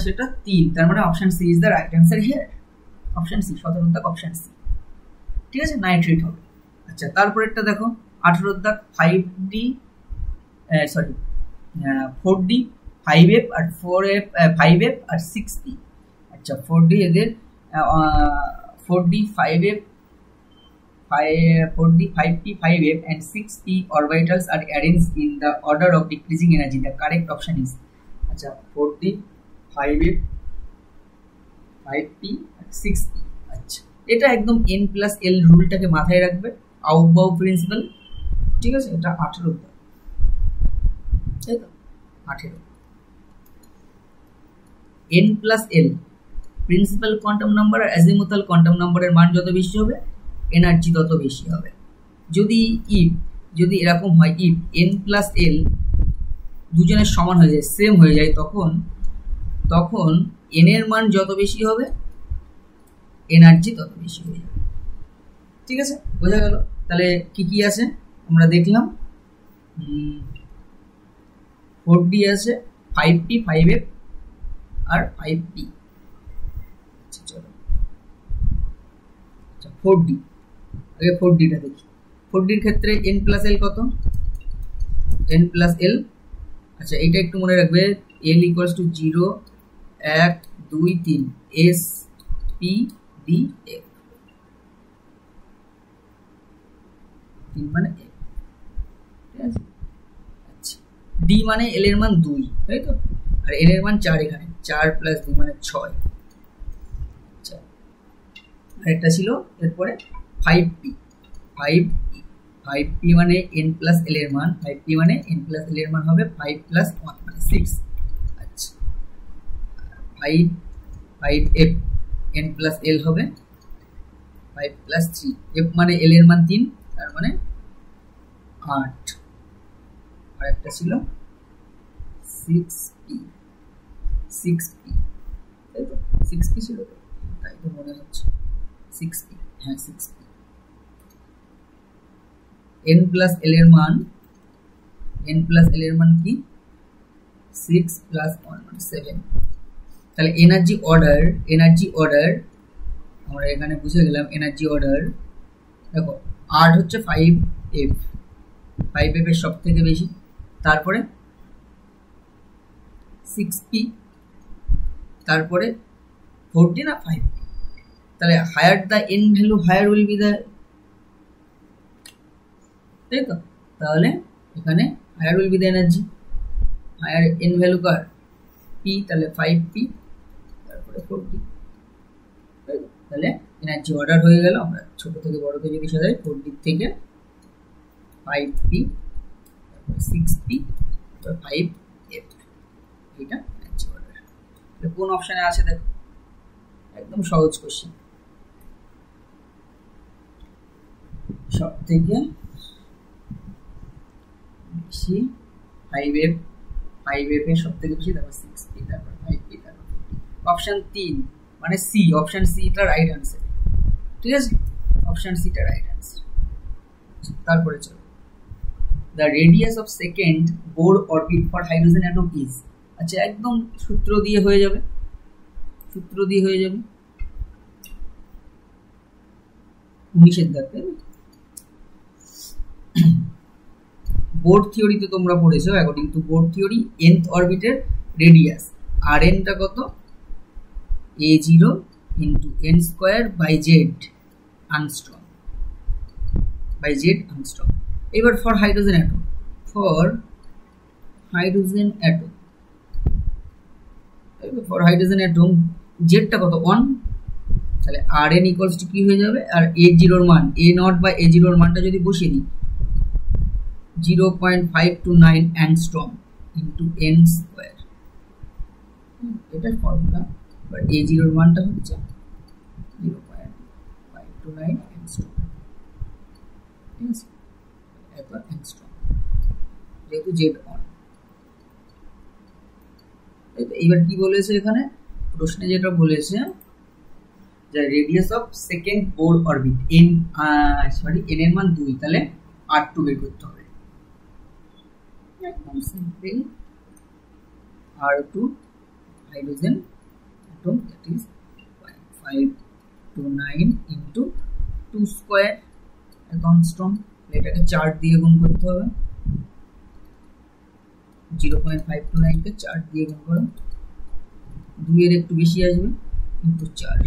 সেটা 3। তার মানে option C is the right answer here. Option C, 17 দাগ অপশন সি, ঠিক আছে, নাইট্রেট হবে। আচ্ছা, তারপরেরটা দেখো 18 দাগ 4D 5F আর 5F আর 6P। আচ্ছা, 4D এদের 4D 5F 5P 5F and 6P orbitals are arranged in the order of decreasing energy. The correct option is, আচ্ছা, 4D 5F 5P আর 6P। আচ্ছা, এটা একদম n+l রুলটাকে মাথায় রাখবে, আউটবাউ প্রিন্সিপাল, ঠিক আছে। এটা 18 দাগ, তাই তো, 18। n+l প্রিন্সিপাল কোয়ান্টাম নাম্বার আর অ্যাজিমুথাল কোয়ান্টাম নাম্বারের মান যত বেশি হবে, এনার্জি তত বেশি হবে। যদি এরকম হয়, ইফ n+l দুজনের সমান হয়ে যায়, সেম হয়ে যায়, তখন n এর মান যত বেশি হবে, এনার্জি তত বেশি হয়ে যাবে, ঠিক আছে, বোঝা গেল। তাহলে কি কি আছে আমরা দেখলাম, 4D আছে, 5P 5F আর 5P। চলো 4D, আগে 4Dটা দেখি। 4Dর ক্ষেত্রে n+l কত? n+l, আচ্ছা, এইটা একটু মনে রাখবে, l = 0 1 2 3 S P D F, 3 মানে F, ঠিক আছে। আচ্ছা, D মানে l এর মান 2, তাই তো, আর l এর মান 4, এখানে 4 + 2 মানে 6। আচ্ছা, আরেকটা ছিল এরপরে 5P 5P মানে n+l এর মান, 5P মানে n+l এর মান হবে 5 + 1 মানে 6। আচ্ছা, 5F n+l হবে 5 + 3, F মানে l এর মান 3, তার মানে 8। আর একটা ছিল 6P, তাই তো, 6P ছিল, তাই তো মনে হচ্ছে 6P, হ্যাঁ 6P। n+l এর মান কি? 6 + 1 মানে 7। তাহলে এনার্জি অর্ডার আমরা এখানে বুঝে গেলাম। এনার্জি অর্ডার দেখো, 8 হচ্ছে 5F এর সব থেকে বেশি, তারপরে 6P, তারপরে 4D না 5P। তাহলে higher the n value, higher will be the, তাই তো। তাহলে এখানে higher will be the energy, higher n value কার? P, তাহলে 5P তারপরে 4D, তাহলে এনার্জি অর্ডার হয়ে গেল। আমরা ছোট থেকে বড়তে যদি সাজাই, 4D থেকে 5P, 6P, 5F, এটা এনার্জি অর্ডার। কোন অপশনে আছে দেখো, একদম সহজ কোশ্চেন। সব থেকে বেশি 5F এর সব থেকে বেশি, তারপর 6P, তারপর 5P, তারপর 4D। অপশন 3 মানে সি, অপশন সি টা রাইট আনসার, ঠিক আছে, অপশন সি টা রাইট আনসার। তারপরে চলো, the radius of second Bohr orbit for hydrogen atom is. আচ্ছা, একদম সূত্র দিয়ে হয়ে যাবে, 19 দাগ। বোর থিওরিতে তোমরা পড়েছো, according to Bohr theory nth অরবিটের রেডিয়াস rn টা কত? a0 × n² / z angstrom, এবার for hydrogen atom, for hydrogen atom, for hydrogen atom জেডটা কত 1, তাহলে Rn ইকুয়ালস টু কি হয়ে যাবে, আর A0 এর মান A0 বা A0 এর মানটা যদি বসিয়ে দিই 0.529 অ্যাংস্ট্রম ইন্টু n স্কোয়ার, এটা ফর্মুলা। বাট A0 এর মানটা হচ্ছে 0.529 অ্যাংস্ট্রম, ঠিক আছে, এত অ্যাংস্ট্রম যেহেতু জেড অন। এবার কি বলেছে এখানে প্রশ্নে, যেটা বলেছে যে radius of second Bohr orbit n এর মান 2, তাহলে R2 বের করতে হবে। একদম simple, R2 hydrogen atom that is 0.529 into 2 square angstrom, এটাকে 4 দিয়ে গুণ করতে হবে, 0.529 কে 4 দিয়ে গুণ করো, 2 এর একটু বেশি আসবে ইনটু 4,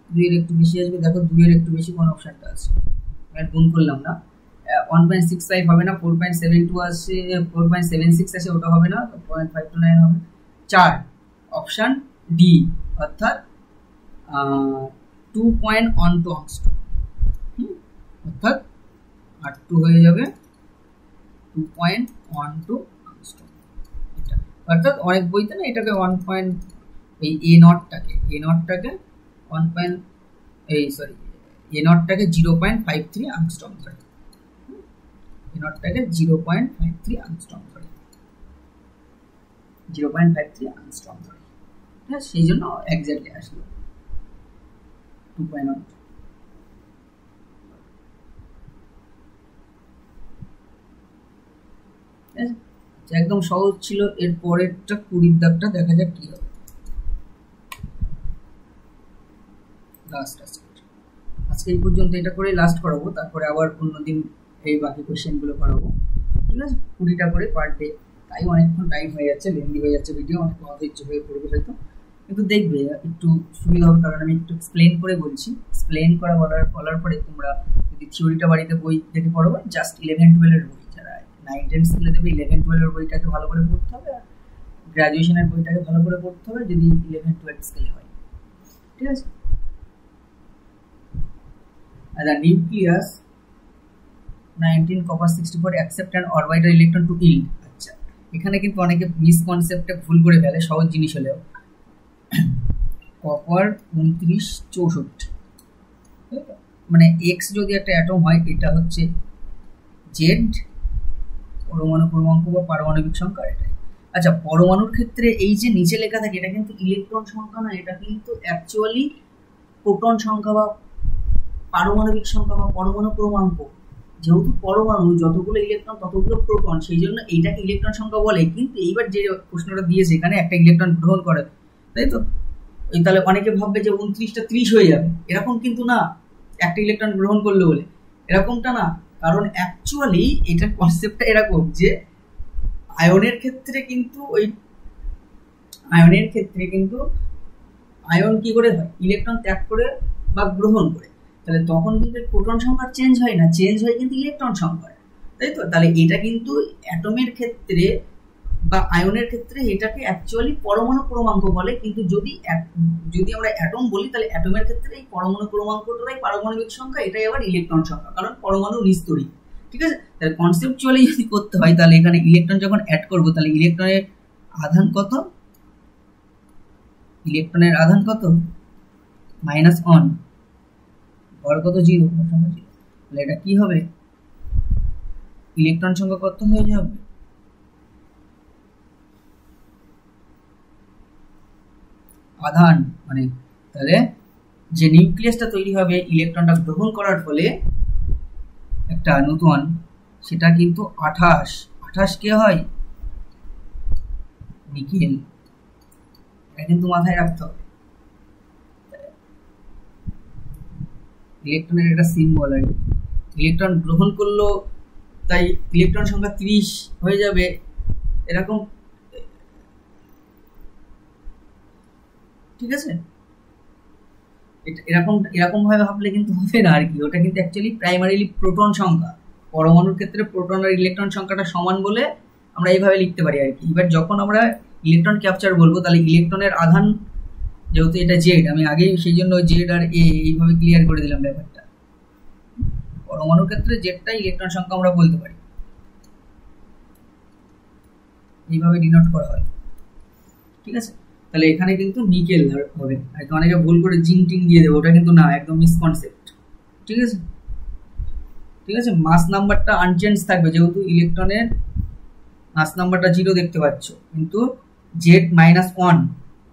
2 এর একটু বেশি আসবে, দেখো 2 এর একটু বেশি কোন অপশনটা আছে, আমি গুণ করলাম না, 1.65 হবে না, 4.72 আসে, 4.76 আসে, ওটা হবে না, 0.529 হবে, 4 অপশন ডি, অর্থাৎ 2.12 অংস্ট্রম, অর্থাৎ R2 হয়ে যাবে 2.12 অংস্ট্রম। এটা অর্থাৎ অনেক বইতে না এটাকে 1. এই A0টাকে 0.53 অ্যাংস্ট্রম ধরে, A0টাকে 0.53 অ্যাংস্ট্রম ধরে, 0.53 অ্যাংস্ট্রম ধরে, হ্যাঁ, সেই জন্য এক্স্যাক্টলি আসলো 2.12। একদম সহজ ছিল। এর পরেরটা 20 দাগটা দেখা যাক কি হবে। লাস্ট আজকে এই পর্যন্ত এটা করে লাস্ট করাবো, তারপরে আবার অন্যদিন এই বাকি কোশ্চেনগুলো করাবো, ঠিক আছে, 20টা করে পার ডে, তাই অনেকক্ষণ টাইম হয়ে যাচ্ছে, লেন্দি হয়ে যাচ্ছে ভিডিও, অনেক অধৈর্য হয়ে পড়বে হয়তো, কিন্তু দেখবে একটু সুবিধা হবে, কারণ আমি একটু এক্সপ্লেন করে বলছি, এক্সপ্লেন করা বলার পরে তোমরা যদি থিওরিটা বাড়িতে বই দেখে পড়ো, জাস্ট 11-12 এর বই, যারা 9-10 স্কুলে দেবে 11-12 এর বইটাকে ভালো করে পড়তে হবে, আর গ্রাজুয়েশনের বইটাকে ভালো করে পড়তে হবে যদি 11-12 স্কেলে হয়, ঠিক আছে। The nucleus 19 copper 64 accept an orbital electron to yield। আচ্ছা, এখানে কিন্তু অনেকে মিসকনসেপ্টে ভুল করে ফেলে, সহজ জিনিস হলেও কপার 29 64, মানে এক্স যদি একটা অ্যাটম হয়, এটা হচ্ছে জেড পরমাণু ক্রমাঙ্ক বা পারমাণবিক সংখ্যা এটাই। আচ্ছা, পরমাণুর ক্ষেত্রে এই যে নিচে লেখা থাকে এটা কিন্তু ইলেকট্রন সংখ্যা না, এটা কিন্তু অ্যাকচুয়ালি প্রোটন সংখ্যা বা পারমাণবিক সংখ্যা বা পরমাণু ক্রমাঙ্ক। যেহেতু পরমাণু যতগুলো ইলেকট্রন ততগুলো প্রোটন, সেই জন্য এইটাকে ইলেকট্রন সংখ্যা বলে। কিন্তু এইবার যে প্রশ্নটা দিয়েছে এখানে একটা ইলেকট্রন গ্রহণ করে, তাই তো, তাহলে অনেকে ভাববে যে 29টা 30 হয়ে যাবে, এরকম কিন্তু না, একটা ইলেকট্রন গ্রহণ করলে বলে এরকমটা না, কারণ অ্যাকচুয়ালি এটার কনসেপ্টটা এরকম যে আয়নের ক্ষেত্রে কিন্তু আয়ন কি করে হয়, ইলেকট্রন ত্যাগ করে বা গ্রহণ করে, তাহলে তখন কিন্তু প্রোটন সংখ্যা চেঞ্জ হয় না, চেঞ্জ হয় কিন্তু ইলেকট্রন সংখ্যা, তাই তো। তাহলে এটা কিন্তু অ্যাটমের ক্ষেত্রে বা আয়নের ক্ষেত্রে এটাকে অ্যাকচুয়ালি পরমাণু ক্রমাঙ্ক বলে, কিন্তু যদি আমরা অ্যাটম বলি তাহলে অ্যাটমের ক্ষেত্রে এই পরমাণু ক্রমাঙ্কটাই পারমাণবিক সংখ্যা, এটাই আবার ইলেকট্রন সংখ্যা, কারণ পরমাণু নিস্তরী, ঠিক আছে। তাহলে কনসেপচুয়ালি যদি করতে হয়, তাহলে এখানে ইলেকট্রন যখন অ্যাড করবো, তাহলে ইলেকট্রনের আধান কত, -1, ভর কত 0, তাহলে এটা কি হবে, ইলেকট্রন সংখ্যা কত হয়ে যাবে, আধান, মানে তাহলে যে নিউক্লিয়াসটা তৈরি হবে ইলেকট্রনটা গ্রহণ করার ফলে একটা নতুন, সেটা কিন্তু 28 কে হয় নিকেল, এটা কিন্তু মাথায় রাখতে হবে। ইলেকট্রনের একটা সিম্বল, আর ইলেকট্রন গ্রহণ করলো তাই ইলেকট্রন সংখ্যা 30 হয়ে যাবে, এরকম, ঠিক আছে। এরকম ভাবে ভাবলে কিন্তু হবে না আর কি। ওটা কিন্তু অ্যাকচুয়ালি প্রাইমারিলি প্রোটন সংখ্যা, পরমাণুর ক্ষেত্রে প্রোটন আর ইলেকট্রন সংখ্যাটা সমান বলে আমরা এইভাবে লিখতে পারি আর কি। এবার যখন আমরা ইলেকট্রন ক্যাপচার বলবো তাহলে ইলেকট্রনের আধান, যেহেতু এটা জেড, আমি আগেই সেই জন্য জেড আর এ এইভাবে ক্লিয়ার করে দিলাম ব্যাপারটা। পরমাণুর ক্ষেত্রে জেডটা ইলেকট্রন সংখ্যা আমরা বলতে পারি, এইভাবে ডিনোট করা হয়, ঠিক আছে। তাহলে এখানে কিন্তু নিকেল হবে, অনেকে ভুল করে জিঙ্ক টিং দিয়ে দেবো, ওটা কিন্তু না, একদম মিসকনসেপ্ট, ঠিক আছে। ঠিক আছে, মাস নাম্বারটা আনচেঞ্জ থাকবে, যেহেতু ইলেকট্রনের মাস নাম্বারটা 0 দেখতে পাচ্ছ, কিন্তু Z-1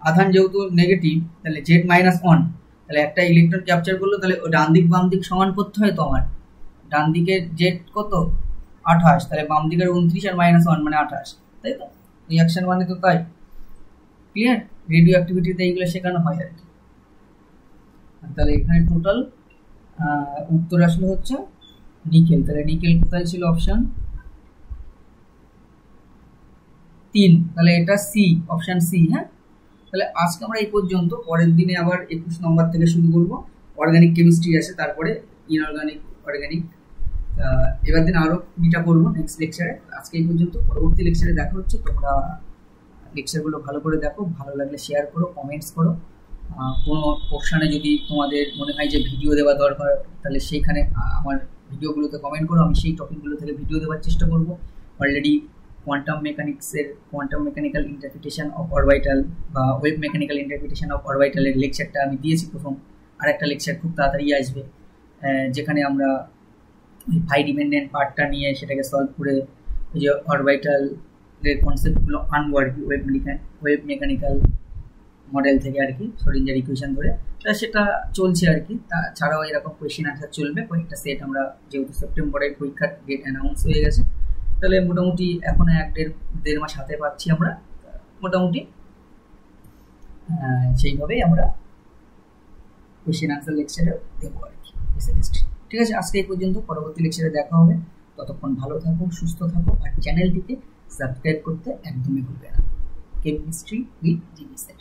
আধান যেহেতু নেগেটিভ, তাহলে Z-1, তাহলে একটা ইলেকট্রন ক্যাপচার করলো, তাহলে ডান দিক বাম দিক সমান করতে হয় তো আমার। ডান দিকে Z কত 28, তাহলে বাম দিকের 29 আর -1 মানে 28, তাই তো। রিয়াকশন মানে তো তাই, ক্লিয়ার। রেডিও অ্যাক্টিভিটিতে এইগুলো শেখানো হয় আর কি। তাহলে এখানে টোটাল উত্তর আসলে হচ্ছে নিকেল। তাহলে নিকেল কোথায় ছিল? অপশন 3, তাহলে এটা সি, অপশন সি। হ্যাঁ, তাহলে আজকে আমরা এই পর্যন্ত, পরের দিনে আবার 21 নম্বর থেকে শুরু করব। অর্গানিক কেমিস্ট্রি আছে, তারপরে ইনঅর্গানিক, অর্গানিক, এবার দিন আরও 2টা করবো নেক্সট লেকচারে। আজকে এই পর্যন্ত, পরবর্তী লেকচারে দেখা হচ্ছে। তোমরা লেকচারগুলো ভালো করে দেখো, ভালো লাগলে শেয়ার করো, কমেন্টস করো। কোনো পোর্শনে যদি তোমাদের মনে হয় যে ভিডিও দেওয়া দরকার, তাহলে সেইখানে আমার ভিডিওগুলোতে কমেন্ট করো, আমি সেই টপিকগুলো থেকে ভিডিও দেওয়ার চেষ্টা করব। অলরেডি কোয়ান্টাম মেকানিক্সের quantum mechanical interpretation of orbital বা ওয়েভ মেকানিক্যাল ইন্টারপ্রিটেশন অফ অরবিটালের লেকচারটা আমি দিয়েছি প্রথম। আর একটা লেকচার খুব তাড়াতাড়ি আসবে, যেখানে আমরা ওই ফাই ডিপেন্ডেন্ট পার্টটা নিয়ে সেটাকে সলভ করে ওই যে অরবিটালের কনসেপ্টগুলো আনবো আর কি, ওয়েভ মেকানিক্যাল মডেল থেকে আর কি, শ্রোডিঞ্জার ইকুয়েশন ধরে। তা সেটা চলছে আর কি। তাছাড়াও এরকম কোয়েশ্চেন আনসার চলবে কয়েকটা সেট। আমরা যেহেতু সেপ্টেম্বরের পরীক্ষার ডেট অ্যানাউন্স হয়ে গেছে, তাহলে মোটামুটি এখন 1-1.5 মাস হাতে পাচ্ছি আমরা, মোটামুটি সেইভাবেই আমরা কোয়েশ্চেন আনসার লেকচারে দেবো আর কি। ঠিক আছে, আজকে এই পর্যন্ত, পরবর্তী লেকচারে দেখা হবে। ততক্ষণ ভালো থাকো, সুস্থ থাকো, আর চ্যানেলটিকে সাবস্ক্রাইব করতে একদমই ভুলবে না। Chemistry with GB sir.